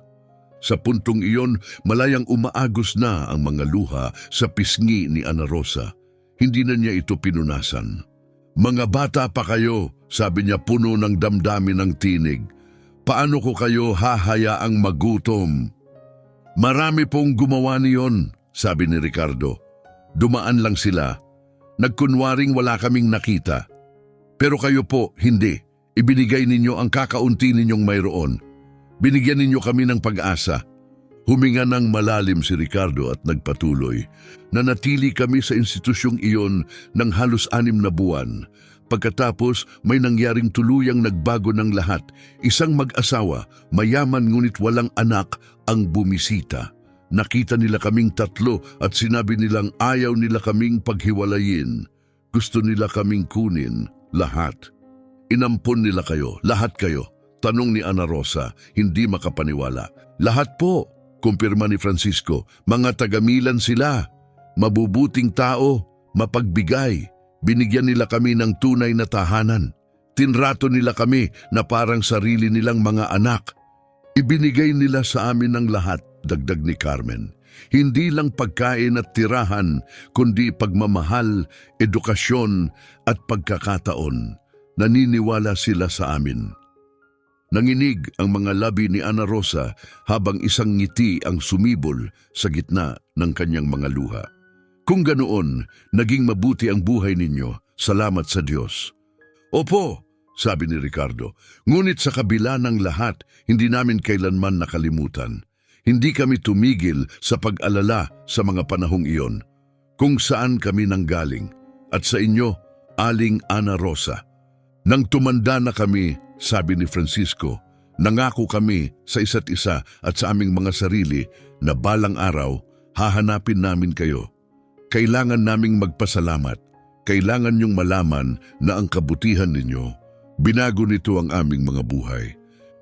Sa puntong iyon, malayang umaagos na ang mga luha sa pisngi ni Ana Rosa. Hindi na niya ito pinunasan. Mga bata pa kayo, sabi niya puno ng damdamin ng tinig. Paano ko kayo hahayaang magutom? Marami pong gumawa niyon, sabi ni Ricardo. Dumaan lang sila. Nagkunwaring wala kaming nakita. Pero kayo po, hindi. Ibinigay ninyo ang kakaunti ninyong mayroon. Binigyan ninyo kami ng pag-asa. Huminga ng malalim si Ricardo at nagpatuloy. Nanatili kami sa institusyong iyon ng halos 6 na buwan. Pagkatapos, may nangyaring tuluyang nagbago ng lahat. Isang mag-asawa, mayaman ngunit walang anak, ang bumisita. Nakita nila kaming 3 at sinabi nilang ayaw nila kaming paghiwalayin. Gusto nila kaming kunin. Lahat. Inampon nila kayo, lahat kayo. Tanong ni Ana Rosa, hindi makapaniwala. Lahat po, kumpirma ni Francisco. Mga tagamilan sila. Mabubuting tao, mapagbigay. Binigyan nila kami ng tunay na tahanan. Tinrato nila kami na parang sarili nilang mga anak. Ibinigay nila sa amin ang lahat, dagdag ni Carmen. Hindi lang pagkain at tirahan, kundi pagmamahal, edukasyon at pagkakataon. Naniniwala sila sa amin. Nanginig ang mga labi ni Ana Rosa habang isang ngiti ang sumibol sa gitna ng kanyang mga luha. Kung ganoon, naging mabuti ang buhay ninyo, salamat sa Diyos. Opo, sabi ni Ricardo, ngunit sa kabila ng lahat, hindi namin kailanman nakalimutan. Hindi kami tumigil sa pag-alala sa mga panahong iyon, kung saan kami nanggaling, at sa inyo, Aling Ana Rosa. Nang tumanda na kami, sabi ni Francisco, nangako kami sa isa't isa at sa aming mga sarili na balang araw, hahanapin namin kayo. Kailangan naming magpasalamat. Kailangan niyong malaman na ang kabutihan ninyo, binago nito ang aming mga buhay.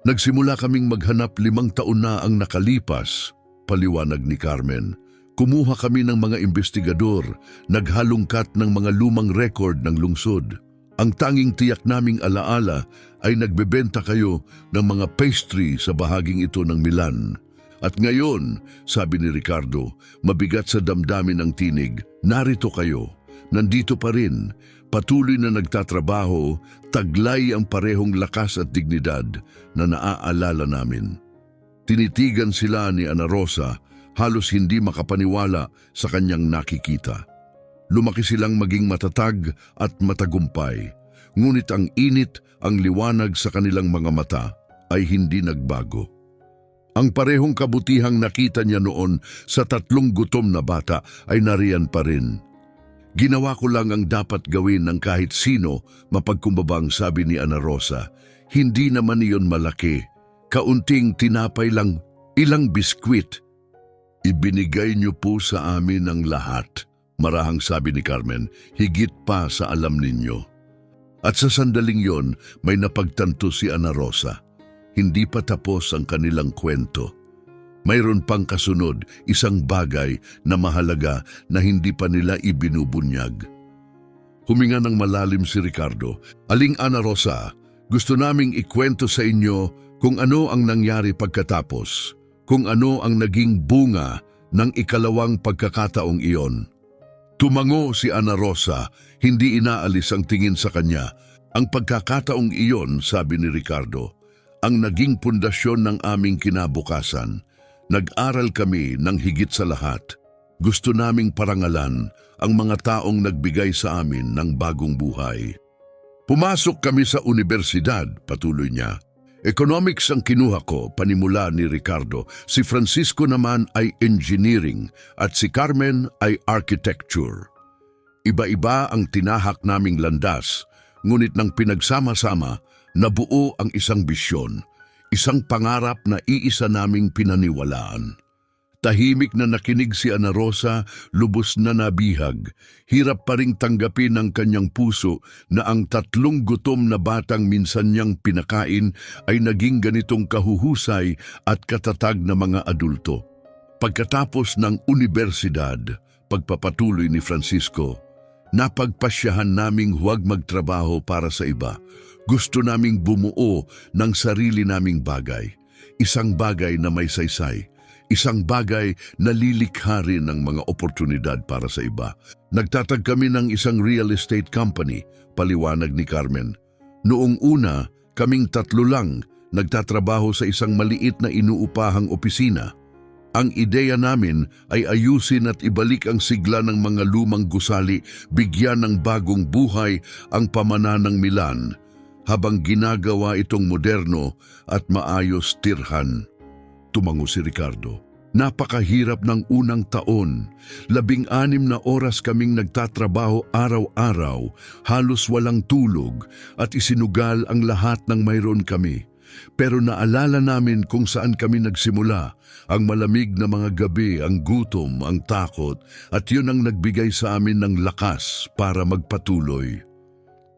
Nagsimula kaming maghanap 5 taon na ang nakalipas, paliwanag ni Carmen. Kumuha kami ng mga investigador, naghalungkat ng mga lumang record ng lungsod. Ang tanging tiyak naming alaala ay nagbebenta kayo ng mga pastry sa bahaging ito ng Milan. At ngayon, sabi ni Ricardo, mabigat sa damdamin ng tinig, narito kayo, nandito pa rin, patuloy na nagtatrabaho, taglay ang parehong lakas at dignidad na naaalala namin. Tinitigan sila ni Ana Rosa, halos hindi makapaniwala sa kanyang nakikita. Lumaki silang maging matatag at matagumpay, ngunit ang init, ang liwanag sa kanilang mga mata ay hindi nagbago. Ang parehong kabutihang nakita niya noon sa 3 gutom na bata ay nariyan pa rin. Ginawa ko lang ang dapat gawin ng kahit sino, mapagkumbabang sabi ni Ana Rosa. Hindi naman iyon malaki. Kaunting tinapay lang, ilang biskwit. Ibinigay niyo po sa amin ang lahat, marahang sabi ni Carmen, higit pa sa alam ninyo. At sa sandaling yon, may napagtanto si Ana Rosa. Hindi pa tapos ang kanilang kwento. Mayroon pang kasunod, isang bagay na mahalaga na hindi pa nila ibinubunyag. Huminga ng malalim si Ricardo. Aling Ana Rosa, gusto naming ikwento sa inyo kung ano ang nangyari pagkatapos, kung ano ang naging bunga ng ikalawang pagkakataong iyon. Tumango si Ana Rosa, hindi inaalis ang tingin sa kanya. Ang pagkakataong iyon, sabi ni Ricardo, ang naging pundasyon ng aming kinabukasan. Nag-aral kami ng higit sa lahat. Gusto naming parangalan ang mga taong nagbigay sa amin ng bagong buhay. Pumasok kami sa universidad, patuloy niya. Economics ang kinuha ko, panimula ni Ricardo. Si Francisco naman ay engineering at si Carmen ay architecture. Iba-iba ang tinahak naming landas, ngunit nang pinagsama-sama, nabuo ang isang bisyon, isang pangarap na iisa naming pinaniwalaan. Tahimik na nakinig si Ana Rosa, lubos na nabihag. Hirap pa ring tanggapin ng kanyang puso na ang 3 gutom na batang minsan niyang pinakain ay naging ganitong kahuhusay at katatag na mga adulto. Pagkatapos ng universidad, pagpapatuloy ni Francisco, napagpasyahan naming huwag magtrabaho para sa iba. Gusto naming bumuo ng sarili naming bagay. Isang bagay na may saysay. Isang bagay na lilikha rin ng mga oportunidad para sa iba. Nagtatag kami ng isang real estate company, paliwanag ni Carmen. Noong una, kaming 3 lang nagtatrabaho sa isang maliit na inuupahang opisina. Ang ideya namin ay ayusin at ibalik ang sigla ng mga lumang gusali, bigyan ng bagong buhay ang pamana ng Milan, habang ginagawa itong moderno at maayos tirhan. Tumango si Ricardo. Napakahirap ng unang taon. 16 na oras kaming nagtatrabaho araw-araw, halos walang tulog at isinugal ang lahat ng mayroon kami. Pero naalala namin kung saan kami nagsimula, ang malamig na mga gabi, ang gutom, ang takot, at yun ang nagbigay sa amin ng lakas para magpatuloy.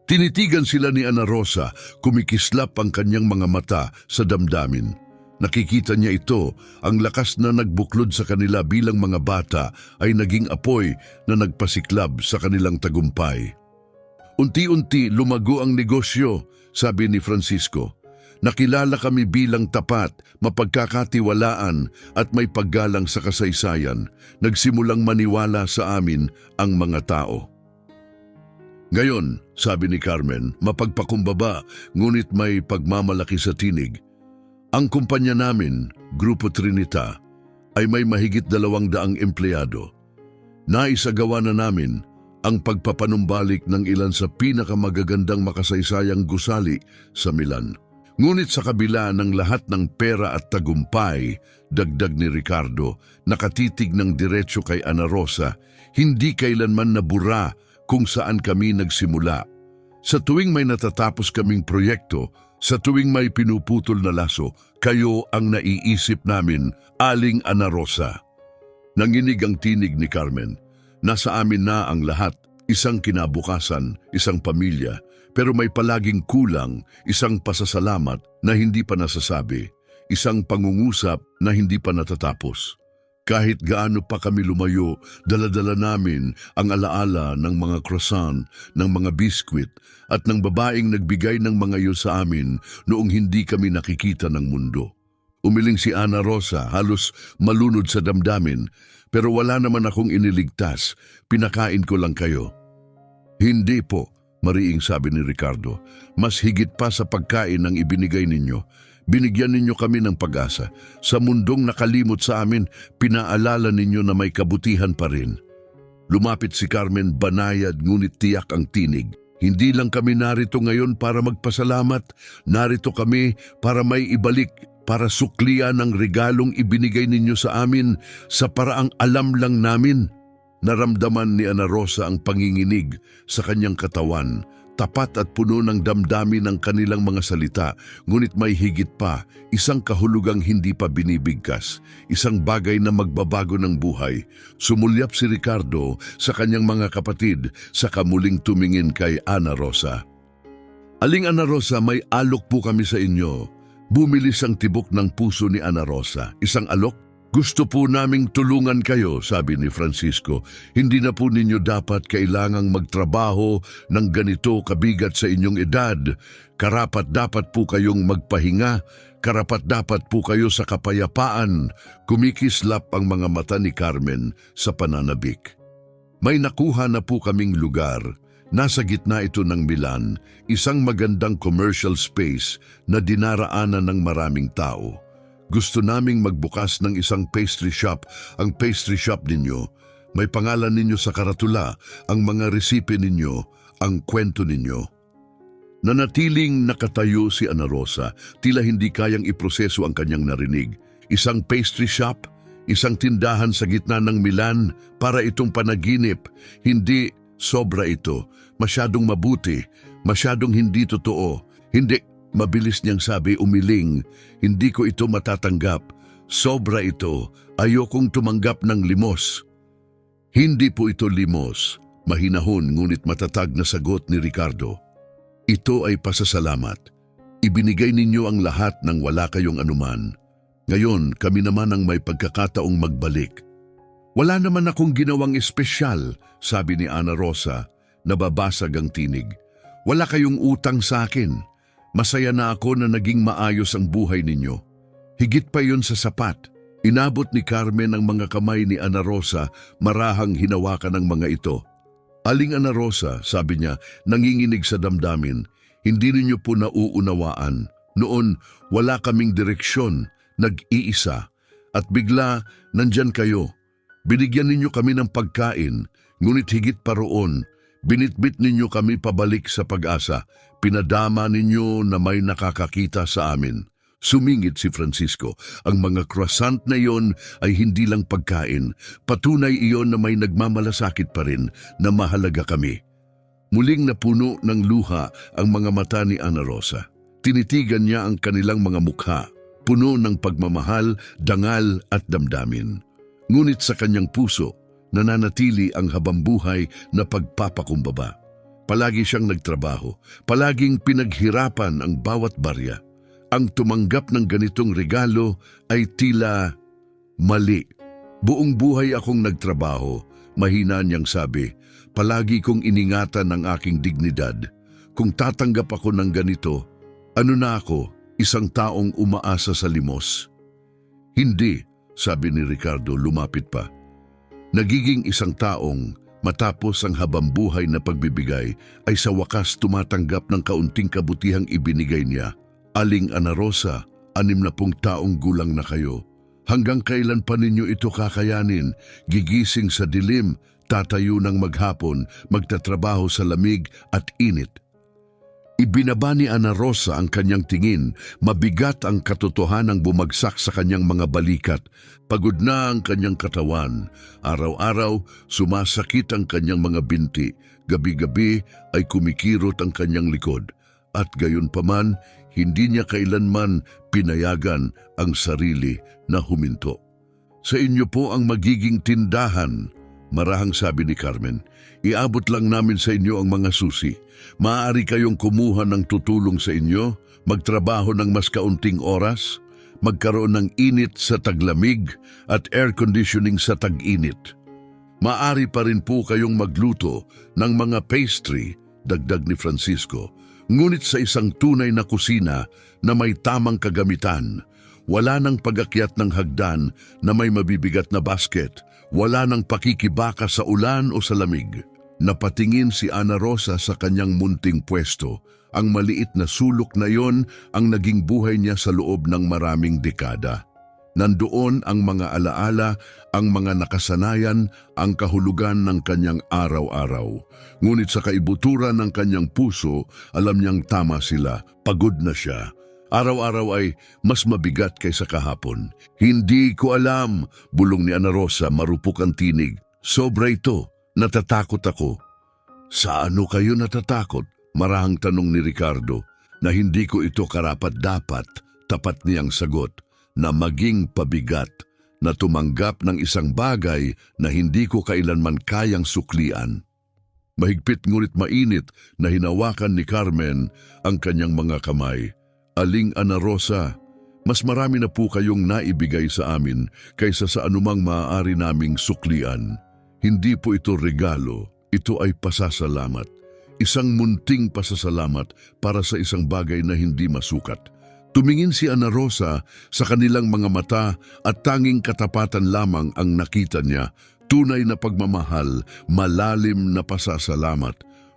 Tinitigan sila ni Ana Rosa, kumikislap ang kanyang mga mata sa damdamin. Nakikita niya ito, ang lakas na nagbuklod sa kanila bilang mga bata ay naging apoy na nagpasiklab sa kanilang tagumpay. Unti-unti lumago ang negosyo, sabi ni Francisco. Nakilala kami bilang tapat, mapagkakatiwalaan at may paggalang sa kasaysayan. Nagsimulang maniwala sa amin ang mga tao. Ngayon, sabi ni Carmen, mapagpakumbaba ngunit may pagmamalaki sa tinig. Ang kumpanya namin, Grupo Trinita, ay may mahigit 200 empleyado. Naisagawa na namin ang pagpapanumbalik ng ilan sa pinakamagagandang makasaysayang gusali sa Milan. Ngunit sa kabila ng lahat ng pera at tagumpay, dagdag ni Ricardo, nakatitig ng diretso kay Ana Rosa, hindi kailanman nabura kung saan kami nagsimula. Sa tuwing may natatapos kaming proyekto, sa tuwing may pinuputol na laso, kayo ang naiisip namin, Aling Ana Rosa. Nanginig ang tinig ni Carmen. Nasa amin na ang lahat, isang kinabukasan, isang pamilya, pero may palaging kulang, isang pasasalamat na hindi pa nasasabi, isang pangungusap na hindi pa natatapos. Kahit gaano pa kami lumayo, dala-dala namin ang alaala ng mga croissant, ng mga biskwit, at ng babaeng nagbigay ng mga iyo sa amin noong hindi kami nakikita ng mundo. Umiling si Ana Rosa, halos malunod sa damdamin, pero wala naman akong iniligtas, pinakain ko lang kayo. Hindi po, mariing sabi ni Ricardo, mas higit pa sa pagkain ang ibinigay ninyo. Binigyan ninyo kami ng pag-asa. Sa mundong nakalimot sa amin, pinaalala ninyo na may kabutihan pa rin. Lumapit si Carmen, banayad ngunit tiyak ang tinig. Hindi lang kami narito ngayon para magpasalamat, narito kami para may ibalik, para suklian ang regalong ibinigay ninyo sa amin sa paraang alam lang namin. Naramdaman ni Ana Rosa ang panginginig sa kanyang katawan, tapat at puno ng damdamin ng kanilang mga salita, ngunit may higit pa, isang kahulugang hindi pa binibigkas, isang bagay na magbabago ng buhay. Sumulyap si Ricardo sa kanyang mga kapatid, sa kamuling tumingin kay Ana Rosa. Aling Ana Rosa, may alok po kami sa inyo. Bumilis ang tibok ng puso ni Ana Rosa. Isang alok? Gusto po naming tulungan kayo, sabi ni Francisco. Hindi na po ninyo dapat kailangang magtrabaho ng ganito kabigat sa inyong edad. Karapat-dapat po kayong magpahinga. Karapat-dapat po kayo sa kapayapaan. Kumikislap ang mga mata ni Carmen sa pananabik. May nakuha na po kaming lugar. Nasa gitna ito ng Milan, isang magandang commercial space na dinaraanan ng maraming tao. Gusto naming magbukas ng isang pastry shop. Ang pastry shop ninyo, may pangalan ninyo sa karatula, ang mga resipe ninyo, ang kwento ninyo. Nanatiling nakatayo si Ana Rosa, tila hindi kayang iproseso ang kanyang narinig. Isang pastry shop, isang tindahan sa gitna ng Milan, para itong panaginip. Hindi sobra ito, masyadong mabuti, masyadong hindi totoo. Hindi, mabilis niyang sabi, umiling. Hindi ko ito matatanggap. Sobra ito, ayokong tumanggap ng limos. Hindi po ito limos. Mahinahon ngunit matatag na sagot ni Ricardo. Ito ay pasasalamat. Ibinigay ninyo ang lahat nang wala kayong anuman. Ngayon, kami naman ang may pagkakataong magbalik. Wala naman akong ginawang espesyal, sabi ni Ana Rosa, nababasag ang tinig. Wala kayong utang sa akin. Masaya na ako na naging maayos ang buhay ninyo. Higit pa yun sa sapat. Inabot ni Carmen ang mga kamay ni Ana Rosa, marahang hinawakan ang mga ito. Aling Ana Rosa, sabi niya, nanginginig sa damdamin, hindi ninyo po nauunawaan. Noon, wala kaming direksyon, nag-iisa. At bigla, nandyan kayo. Binigyan ninyo kami ng pagkain, ngunit higit pa roon, binitbit ninyo kami pabalik sa pag-asa. Pinadama ninyo na may nakakakita sa amin. Sumingit si Francisco. Ang mga croissant na iyon ay hindi lang pagkain. Patunay iyon na may nagmamalasakit pa rin na mahalaga kami. Muling napuno ng luha ang mga mata ni Ana Rosa. Tinitigan niya ang kanilang mga mukha, puno ng pagmamahal, dangal at damdamin. Ngunit sa kanyang puso, nananatili ang habambuhay na pagpapakumbaba. Palagi siyang nagtrabaho, palaging pinaghirapan ang bawat barya. Ang tumanggap ng ganitong regalo ay tila mali. Buong buhay akong nagtrabaho, mahina niyang sabi. Palagi kong iningatan ang aking dignidad. Kung tatanggap ako ng ganito, ano na ako, isang taong umaasa sa limos? Hindi, sabi ni Ricardo, lumapit pa. Nagiging isang taong matapos ang habambuhay na pagbibigay ay sa wakas tumatanggap ng kaunting kabutihang ibinigay niya. Aling Ana Rosa, 60 taong gulang na kayo. Hanggang kailan pa ninyo ito kakayanin? Gigising sa dilim, tatayo ng maghapon, magtatrabaho sa lamig at init. Ibinaba ni Ana Rosa ang kanyang tingin, mabigat ang katotohanang bumagsak sa kanyang mga balikat. Pagod na ang kanyang katawan. Araw-araw, sumasakit ang kanyang mga binti. Gabi-gabi ay kumikirot ang kanyang likod. At gayon paman, hindi niya kailanman pinayagan ang sarili na huminto. Sa inyo po ang magiging tindahan, marahang sabi ni Carmen. Iabot lang namin sa inyo ang mga susi. Maaari kayong kumuha ng tutulong sa inyo, magtrabaho ng mas kaunting oras, magkaroon ng init sa taglamig at air conditioning sa tag-init. Maaari pa rin po kayong magluto ng mga pastry, dagdag ni Francisco, ngunit sa isang tunay na kusina na may tamang kagamitan. Wala nang pag-akyat ng hagdan na may mabibigat na basket. Wala nang pakikibaka sa ulan o sa lamig. Napatingin si Ana Rosa sa kanyang munting pwesto. Ang maliit na sulok na yon ang naging buhay niya sa loob ng maraming dekada. Nandoon ang mga alaala, ang mga nakasanayan, ang kahulugan ng kanyang araw-araw. Ngunit sa kaibuturan ng kanyang puso, alam niyang tama sila, pagod na siya. Araw-araw ay mas mabigat kaysa kahapon. Hindi ko alam, bulong ni Ana Rosa, marupok ang tinig. Sobra ito, natatakot ako. Sa ano kayo natatakot? Marahang tanong ni Ricardo, na hindi ko ito karapat-dapat, tapat niyang sagot. Na maging pabigat, na tumanggap ng isang bagay na hindi ko kailanman kayang suklian. Mahigpit ngunit mainit na hinawakan ni Carmen ang kanyang mga kamay. Aling Ana Rosa, mas marami na po kayong naibigay sa amin kaysa sa anumang maaari naming suklian. Hindi po ito regalo, ito ay pasasalamat. Isang munting pasasalamat para sa isang bagay na hindi masukat. Tumingin si Ana Rosa sa kanilang mga mata at tanging katapatan lamang ang nakita niya, tunay na pagmamahal, malalim na pasasalamat.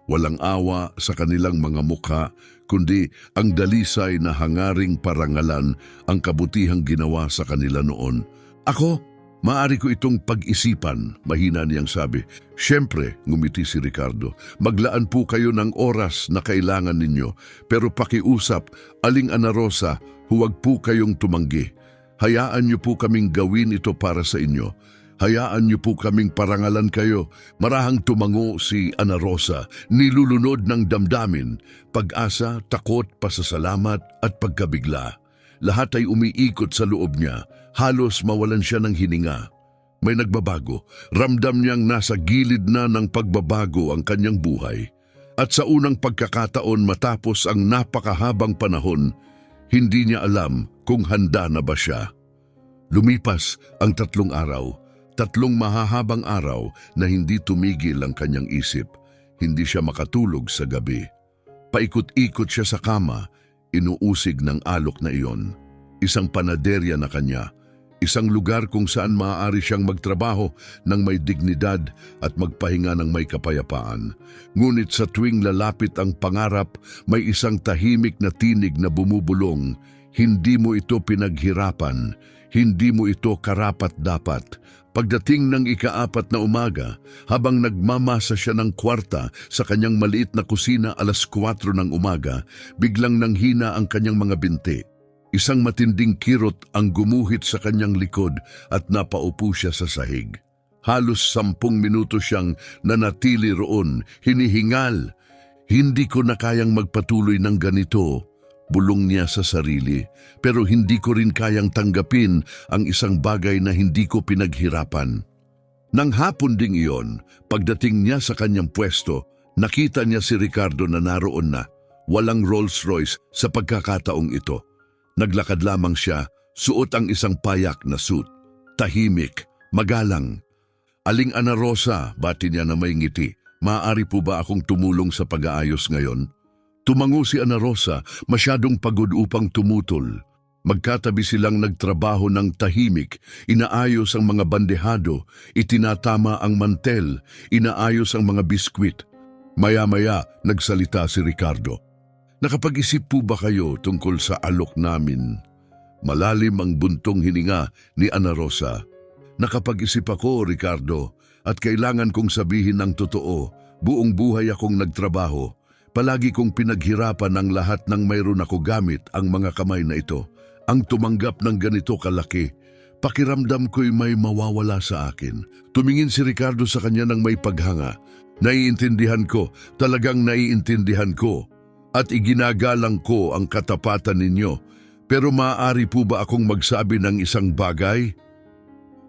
Walang awa sa kanilang mga mukha, kundi ang dalisay na hangaring parangalan ang kabutihang ginawa sa kanila noon. Ako, maaari ko itong pag-isipan, mahina niyang sabi. Siyempre, ngumiti si Ricardo, maglaan po kayo ng oras na kailangan ninyo, pero pakiusap, Aling Ana Rosa, huwag po kayong tumanggi. Hayaan niyo po kaming gawin ito para sa inyo. Hayaan niyo po kaming parangalan kayo. Marahang tumango si Ana Rosa, nilulunod ng damdamin, pag-asa, takot, pasasalamat at pagkabigla. Lahat ay umiikot sa loob niya, halos mawalan siya ng hininga. May nagbabago, ramdam niyang nasa gilid na ng pagbabago ang kanyang buhay. At sa unang pagkakataon matapos ang napakahabang panahon, hindi niya alam kung handa na ba siya. Lumipas ang 3 araw. 3 mahahabang araw na hindi tumigil ang kanyang isip. Hindi siya makatulog sa gabi. Paikot-ikot siya sa kama, inuusig ng alok na iyon. Isang panaderya na kanya, isang lugar kung saan maaari siyang magtrabaho ng may dignidad at magpahinga ng may kapayapaan. Ngunit sa tuwing lalapit ang pangarap, may isang tahimik na tinig na bumubulong. Hindi mo ito pinaghirapan, hindi mo ito karapat-dapat. Pagdating ng ika-4 na umaga, habang nagmamasa siya ng kwarta sa kanyang maliit na kusina 4:00 ng umaga, biglang nanghina ang kanyang mga binti. Isang matinding kirot ang gumuhit sa kanyang likod at napaupo siya sa sahig. Halos 10 minuto siyang nanatili roon, hinihingal. Hindi ko na kayang magpatuloy ng ganito, bulong niya sa sarili, pero hindi ko rin kayang tanggapin ang isang bagay na hindi ko pinaghirapan. Nang hapon ding iyon, pagdating niya sa kanyang pwesto, nakita niya si Ricardo na naroon na, walang Rolls Royce sa pagkakataong ito. Naglakad lamang siya, suot ang isang payak na suit, tahimik, magalang. Aling Ana Rosa, bati niya na may ngiti, maaari po ba akong tumulong sa pag-aayos ngayon? Tumango si Ana Rosa, masyadong pagod upang tumutol. Magkatabi silang nagtrabaho ng tahimik, inaayos ang mga bandehado, itinatama ang mantel, inaayos ang mga biskwit. Maya-maya, nagsalita si Ricardo. Nakapag-isip po ba kayo tungkol sa alok namin? Malalim ang buntong hininga ni Ana Rosa. Nakapag-isip ako, Ricardo, at kailangan kong sabihin ng totoo. Buong buhay akong nagtrabaho. Palagi kong pinaghirapan ang lahat ng mayroon ako gamit ang mga kamay na ito. Ang tumanggap ng ganito kalaki, pakiramdam ko'y may mawawala sa akin. Tumingin si Ricardo sa kanya ng may paghanga. Naiintindihan ko, talagang naiintindihan ko. At iginagalang ko ang katapatan ninyo. Pero maaari po ba akong magsabi ng isang bagay?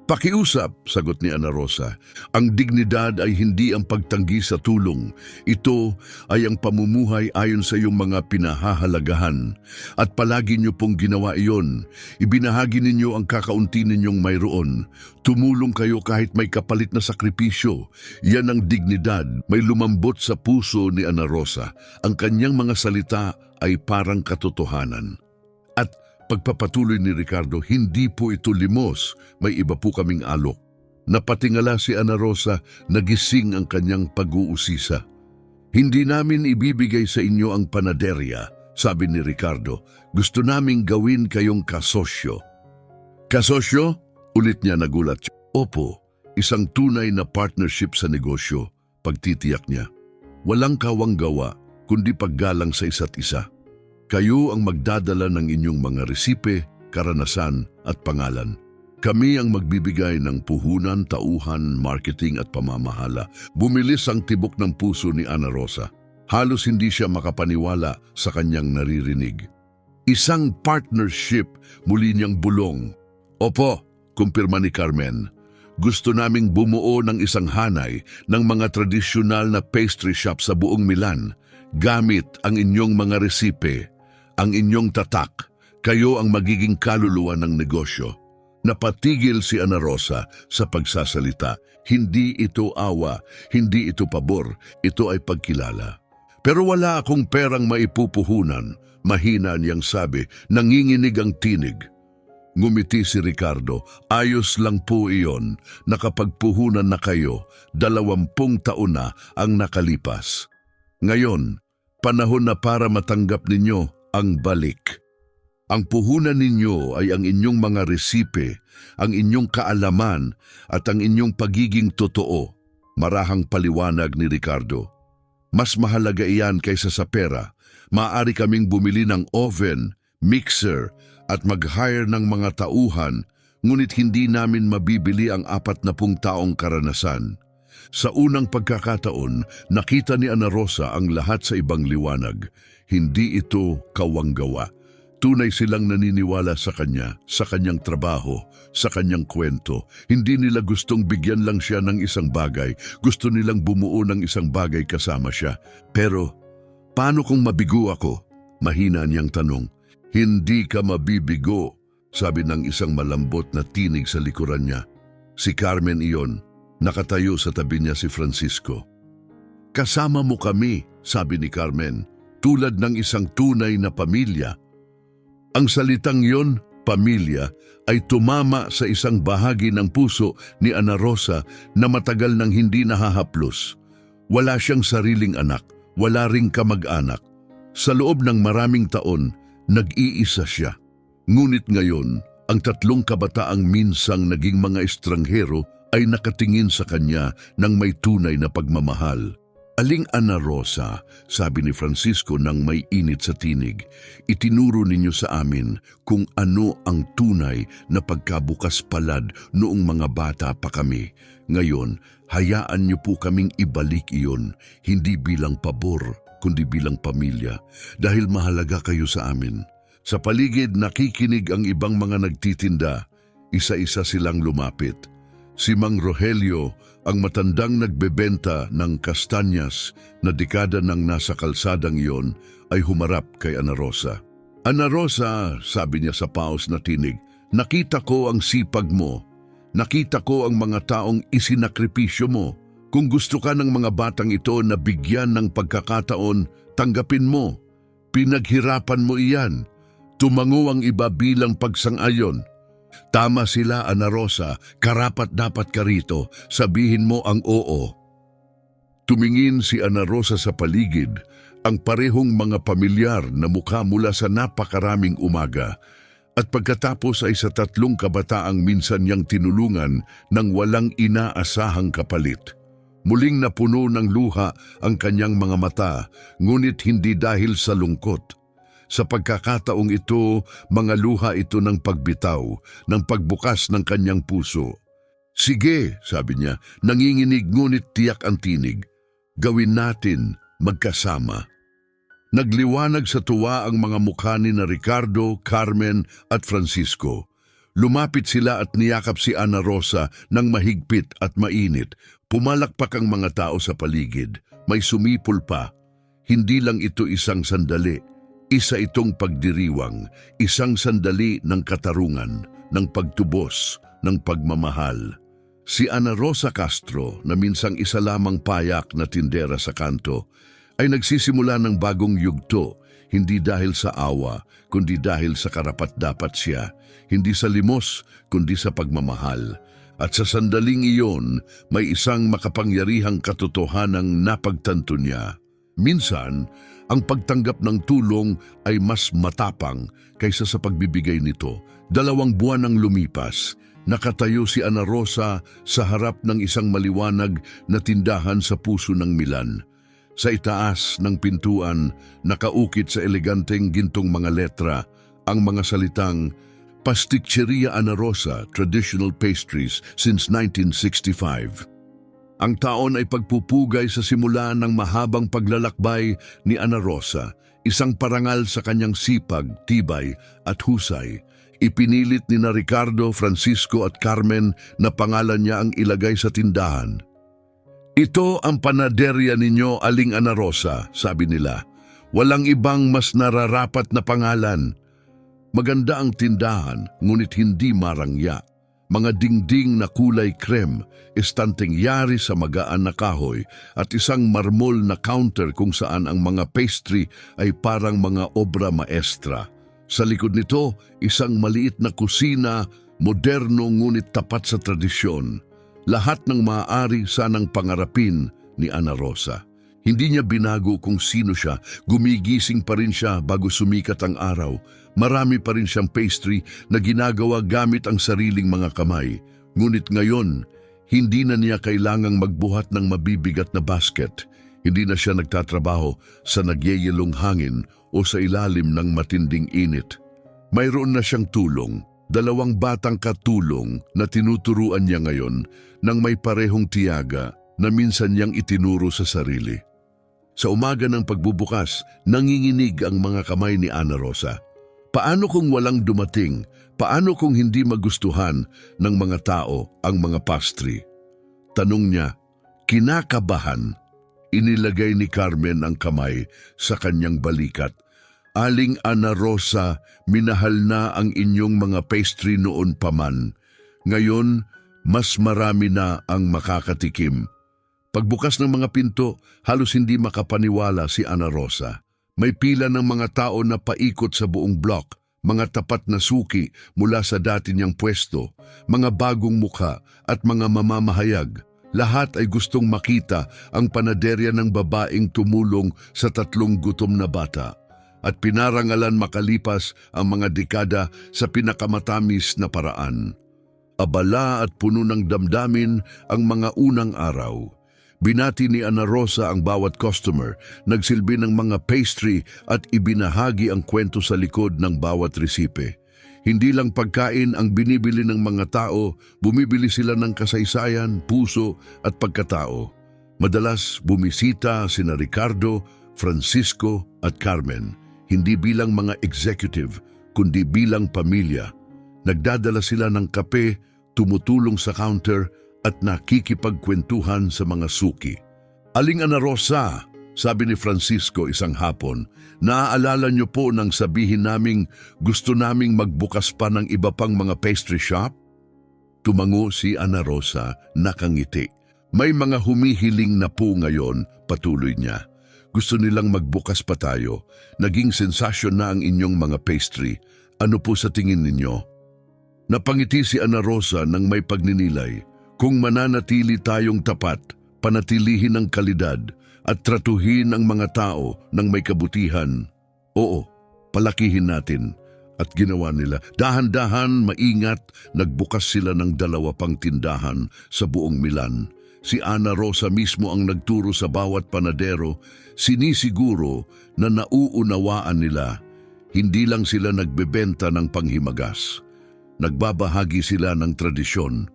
Pakiusap, sagot ni Ana Rosa. Ang dignidad ay hindi ang pagtanggi sa tulong. Ito ay ang pamumuhay ayon sa iyong mga pinahahalagahan. At palagi niyo pong ginawa iyon. Ibinahagi ninyo ang kakaunti ninyong mayroon. Tumulong kayo kahit may kapalit na sakripisyo. Yan ang dignidad. May lumambot sa puso ni Ana Rosa. Ang kanyang mga salita ay parang katotohanan. At pagpapatuloy ni Ricardo, hindi po ito limos, may iba po kaming alok. Napatingala si Ana Rosa, nagising ang kanyang pag-uusisa. Hindi namin ibibigay sa inyo ang panaderya, sabi ni Ricardo. Gusto naming gawin kayong kasosyo. Kasosyo? Ulit niya nagulat. Opo, isang tunay na partnership sa negosyo, pagtitiyak niya. Walang kawang-gawa, kundi paggalang sa isa't isa. Kayo ang magdadala ng inyong mga resipe, karanasan at pangalan. Kami ang magbibigay ng puhunan, tauhan, marketing at pamamahala. Bumilis ang tibok ng puso ni Ana Rosa. Halos hindi siya makapaniwala sa kanyang naririnig. Isang partnership, muli niyang bulong. Opo, kumpirma ni Carmen. Gusto naming bumuo ng isang hanay ng mga tradisyonal na pastry shop sa buong Milan. Gamit ang inyong mga resipe, ang inyong tatak, kayo ang magiging kaluluwa ng negosyo. Napatigil si Ana Rosa sa pagsasalita. Hindi ito awa, hindi ito pabor, ito ay pagkilala. Pero wala akong perang maipupuhunan, mahina niyang sabi, nanginginig ang tinig. Ngumiti si Ricardo, ayos lang po iyon, nakapagpuhunan na kayo, 20 taon na ang nakalipas. Ngayon, panahon na para matanggap ninyo ang balik. Ang puhunan ninyo ay ang inyong mga resipe, ang inyong kaalaman at ang inyong pagiging totoo. Marahang paliwanag ni Ricardo. Mas mahalaga iyan kaysa sa pera. Maaari kaming bumili ng oven, mixer at mag-hire ng mga tauhan, ngunit hindi namin mabibili ang 40 taong karanasan. Sa unang pagkakataon, nakita ni Ana Rosa ang lahat sa ibang liwanag. Hindi ito kawanggawa. Tunay silang naniniwala sa kanya, sa kanyang trabaho, sa kanyang kwento. Hindi nila gustong bigyan lang siya ng isang bagay. Gusto nilang bumuo ng isang bagay kasama siya. Pero, paano kung mabigo ako? Mahina niyang tanong. Hindi ka mabibigo, sabi ng isang malambot na tinig sa likuran niya. Si Carmen iyon. Nakatayo sa tabi niya si Francisco. Kasama mo kami, sabi ni Carmen, tulad ng isang tunay na pamilya. Ang salitang yon, pamilya, ay tumama sa isang bahagi ng puso ni Ana Rosa na matagal nang hindi nahahaplos. Wala siyang sariling anak, wala ring kamag-anak. Sa loob ng maraming taon, nag-iisa siya. Ngunit ngayon, ang 3 kabataang minsang naging mga estranghero ay nakatingin sa kanya ng may tunay na pagmamahal. Aling Ana Rosa, sabi ni Francisco nang may init sa tinig, itinuro ninyo sa amin kung ano ang tunay na pagkabukas palad noong mga bata pa kami. Ngayon, hayaan niyo po kaming ibalik iyon, hindi bilang pabor, kundi bilang pamilya, dahil mahalaga kayo sa amin. Sa paligid nakikinig ang ibang mga nagtitinda, isa-isa silang lumapit. Si Mang Rogelio, ang matandang nagbebenta ng kastanyas na dekada nang nasa kalsadang iyon, ay humarap kay Ana Rosa. Ana Rosa, sabi niya sa paos na tinig, nakita ko ang sipag mo. Nakita ko ang mga taong isinakripisyo mo. Kung gusto ka ng mga batang ito na bigyan ng pagkakataon, tanggapin mo. Pinaghirapan mo iyan. Tumango ang iba bilang pagsang-ayon. Tama sila, Ana Rosa, karapat-dapat ka rito, sabihin mo ang oo. Tumingin si Ana Rosa sa paligid, ang parehong mga pamilyar na mukha mula sa napakaraming umaga, at pagkatapos ay sa 3 kabataang minsan niyang tinulungan nang walang inaasahang kapalit. Muling napuno ng luha ang kanyang mga mata, ngunit hindi dahil sa lungkot. Sa pagkakataong ito, mga luha ito ng pagbitaw, ng pagbukas ng kanyang puso. Sige, sabi niya, nanginginig ngunit tiyak ang tinig. Gawin natin, magkasama. Nagliwanag sa tuwa ang mga mukha ni na Ricardo, Carmen at Francisco. Lumapit sila at niyakap si Ana Rosa ng mahigpit at mainit. Pumalakpak ang mga tao sa paligid. May sumipol pa. Hindi lang ito isang sandali. Isa itong pagdiriwang, isang sandali ng katarungan, ng pagtubos, ng pagmamahal. Si Ana Rosa Castro, na minsang isa lamang payak na tindera sa kanto, ay nagsisimula ng bagong yugto, hindi dahil sa awa, kundi dahil sa karapat-dapat siya, hindi sa limos, kundi sa pagmamahal. At sa sandaling iyon, may isang makapangyarihang katotohanang napagtanto niya. Minsan, ang pagtanggap ng tulong ay mas matapang kaysa sa pagbibigay nito. 2 buwan ang lumipas, nakatayo si Ana Rosa sa harap ng isang maliwanag na tindahan sa puso ng Milan. Sa itaas ng pintuan, nakaukit sa eleganteng gintong mga letra ang mga salitang Pasticceria Ana Rosa, Traditional Pastries since 1965. Ang taon ay pagpupugay sa simula ng mahabang paglalakbay ni Ana Rosa, isang parangal sa kanyang sipag, tibay at husay. Ipinilit ni na Ricardo, Francisco at Carmen na pangalan niya ang ilagay sa tindahan. Ito ang panaderya ninyo, Aling Ana Rosa, sabi nila. Walang ibang mas nararapat na pangalan. Maganda ang tindahan, ngunit hindi marangya. Mga dingding na kulay krem, estanteng yari sa magaan na kahoy at isang marmol na counter kung saan ang mga pastry ay parang mga obra maestra. Sa likod nito, isang maliit na kusina, moderno ngunit tapat sa tradisyon. Lahat ng maaari sanang pangarapin ni Ana Rosa. Hindi niya binago kung sino siya, gumigising pa rin siya bago sumikat ang araw. Marami pa rin siyang pastry na ginagawa gamit ang sariling mga kamay. Ngunit ngayon, hindi na niya kailangang magbuhat ng mabibigat na basket. Hindi na siya nagtatrabaho sa nagyeyelong hangin o sa ilalim ng matinding init. Mayroon na siyang tulong, 2 batang katulong na tinuturuan niya ngayon ng may parehong tiyaga na minsan niyang itinuro sa sarili. Sa umaga ng pagbubukas, nanginginig ang mga kamay ni Ana Rosa. Paano kung walang dumating? Paano kung hindi magustuhan ng mga tao ang mga pastry? Tanong niya, kinakabahan. Inilagay ni Carmen ang kamay sa kanyang balikat. Aling Ana Rosa, minahal na ang inyong mga pastry noon pa man. Ngayon, mas marami na ang makakatikim. Pagbukas ng mga pinto, halos hindi makapaniwala si Ana Rosa. May pila ng mga tao na paikot sa buong block, mga tapat na suki mula sa dati niyang pwesto, mga bagong mukha at mga mamamahayag. Lahat ay gustong makita ang panaderya ng babaeng tumulong sa 3 gutom na bata at pinarangalan makalipas ang mga dekada sa pinakamatamis na paraan. Abala at puno ng damdamin ang mga unang araw. Binati ni Ana Rosa ang bawat customer, nagsilbi ng mga pastry at ibinahagi ang kwento sa likod ng bawat resipe. Hindi lang pagkain ang binibili ng mga tao, bumibili sila ng kasaysayan, puso at pagkatao. Madalas bumisita sina Ricardo, Francisco at Carmen, hindi bilang mga executive, kundi bilang pamilya. Nagdadala sila ng kape, tumutulong sa counter at nakikipagkwentuhan sa mga suki. Aling Ana Rosa, sabi ni Francisco isang hapon, naaalala niyo po nang sabihin naming gusto naming magbukas pa ng iba pang mga pastry shop? Tumango si Ana Rosa, nakangiti. May mga humihiling na po ngayon, patuloy niya. Gusto nilang magbukas pa tayo. Naging sensasyon na ang inyong mga pastry. Ano po sa tingin ninyo? Napangiti si Ana Rosa nang may pagninilay. Kung mananatili tayong tapat, panatilihin ang kalidad at tratuhin ang mga tao ng may kabutihan, oo, palakihin natin. At ginawa nila. Dahan-dahan, maingat, nagbukas sila ng 2 pang tindahan sa buong Milan. Si Ana Rosa mismo ang nagturo sa bawat panadero, sinisiguro na nauunawaan nila. Hindi lang sila nagbebenta ng panghimagas. Nagbabahagi sila ng tradisyon.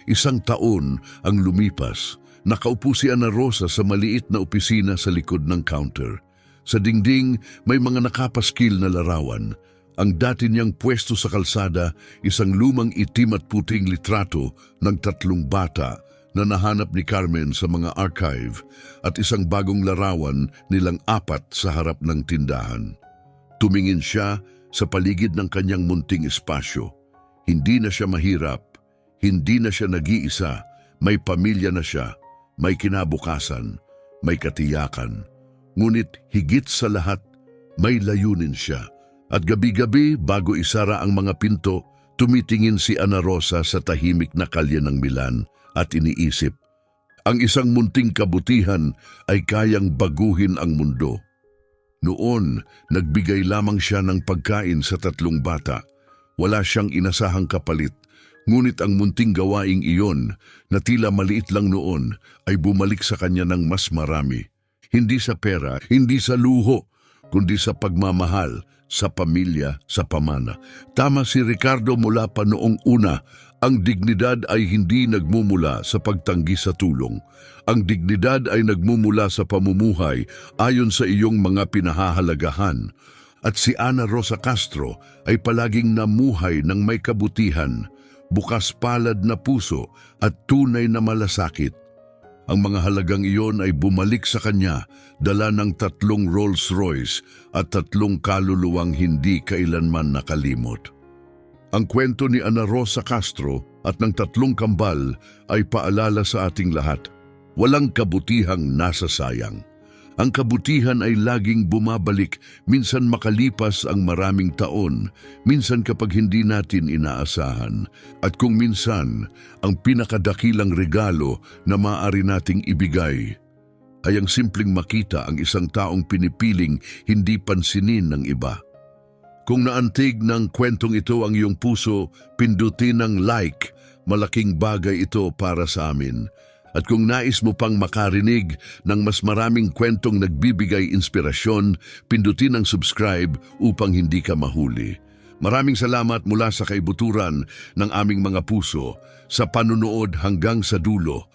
1 taon ang lumipas. Nakaupo si Ana Rosa sa maliit na opisina sa likod ng counter. Sa dingding, may mga nakapaskil na larawan. Ang dati niyang pwesto sa kalsada, isang lumang itim at puting litrato ng 3 bata na nahanap ni Carmen sa mga archive at isang bagong larawan nilang 4 sa harap ng tindahan. Tumingin siya sa paligid ng kanyang munting espasyo. Hindi na siya mahirap. Hindi na siya nag-iisa, may pamilya na siya, may kinabukasan, may katiyakan. Ngunit higit sa lahat, may layunin siya. At gabi-gabi bago isara ang mga pinto, tumitingin si Ana Rosa sa tahimik na kalye ng Milan at iniisip, ang isang munting kabutihan ay kayang baguhin ang mundo. Noon, nagbigay lamang siya ng pagkain sa 3 bata. Wala siyang inasahang kapalit. Ngunit ang munting gawaing iyon na tila maliit lang noon ay bumalik sa kanya ng mas marami. Hindi sa pera, hindi sa luho, kundi sa pagmamahal, sa pamilya, sa pamana. Tama si Ricardo mula pa noong una, ang dignidad ay hindi nagmumula sa pagtanggi sa tulong. Ang dignidad ay nagmumula sa pamumuhay ayon sa iyong mga pinahahalagahan. At si Ana Rosa Castro ay palaging namuhay ng may kabutihan, bukas palad na puso at tunay na malasakit. Ang mga halagang iyon ay bumalik sa kanya, dala ng 3 Rolls Royce at 3 kaluluwang hindi kailanman nakalimot. Ang kwento ni Ana Rosa Castro at ng 3 kambal ay paalala sa ating lahat. Walang kabutihang nasasayang. Ang kabutihan ay laging bumabalik, minsan makalipas ang maraming taon, minsan kapag hindi natin inaasahan, at kung minsan, ang pinakadakilang regalo na maaari nating ibigay ay ang simpleng makita ang isang taong pinipiling hindi pansinin ng iba. Kung naantig ng kwentong ito ang iyong puso, pindutin ang like. Malaking bagay ito para sa amin. At kung nais mo pang makarinig ng mas maraming kwentong nagbibigay inspirasyon, pindutin ang subscribe upang hindi ka mahuli. Maraming salamat mula sa kaibuturan ng aming mga puso sa panunood hanggang sa dulo.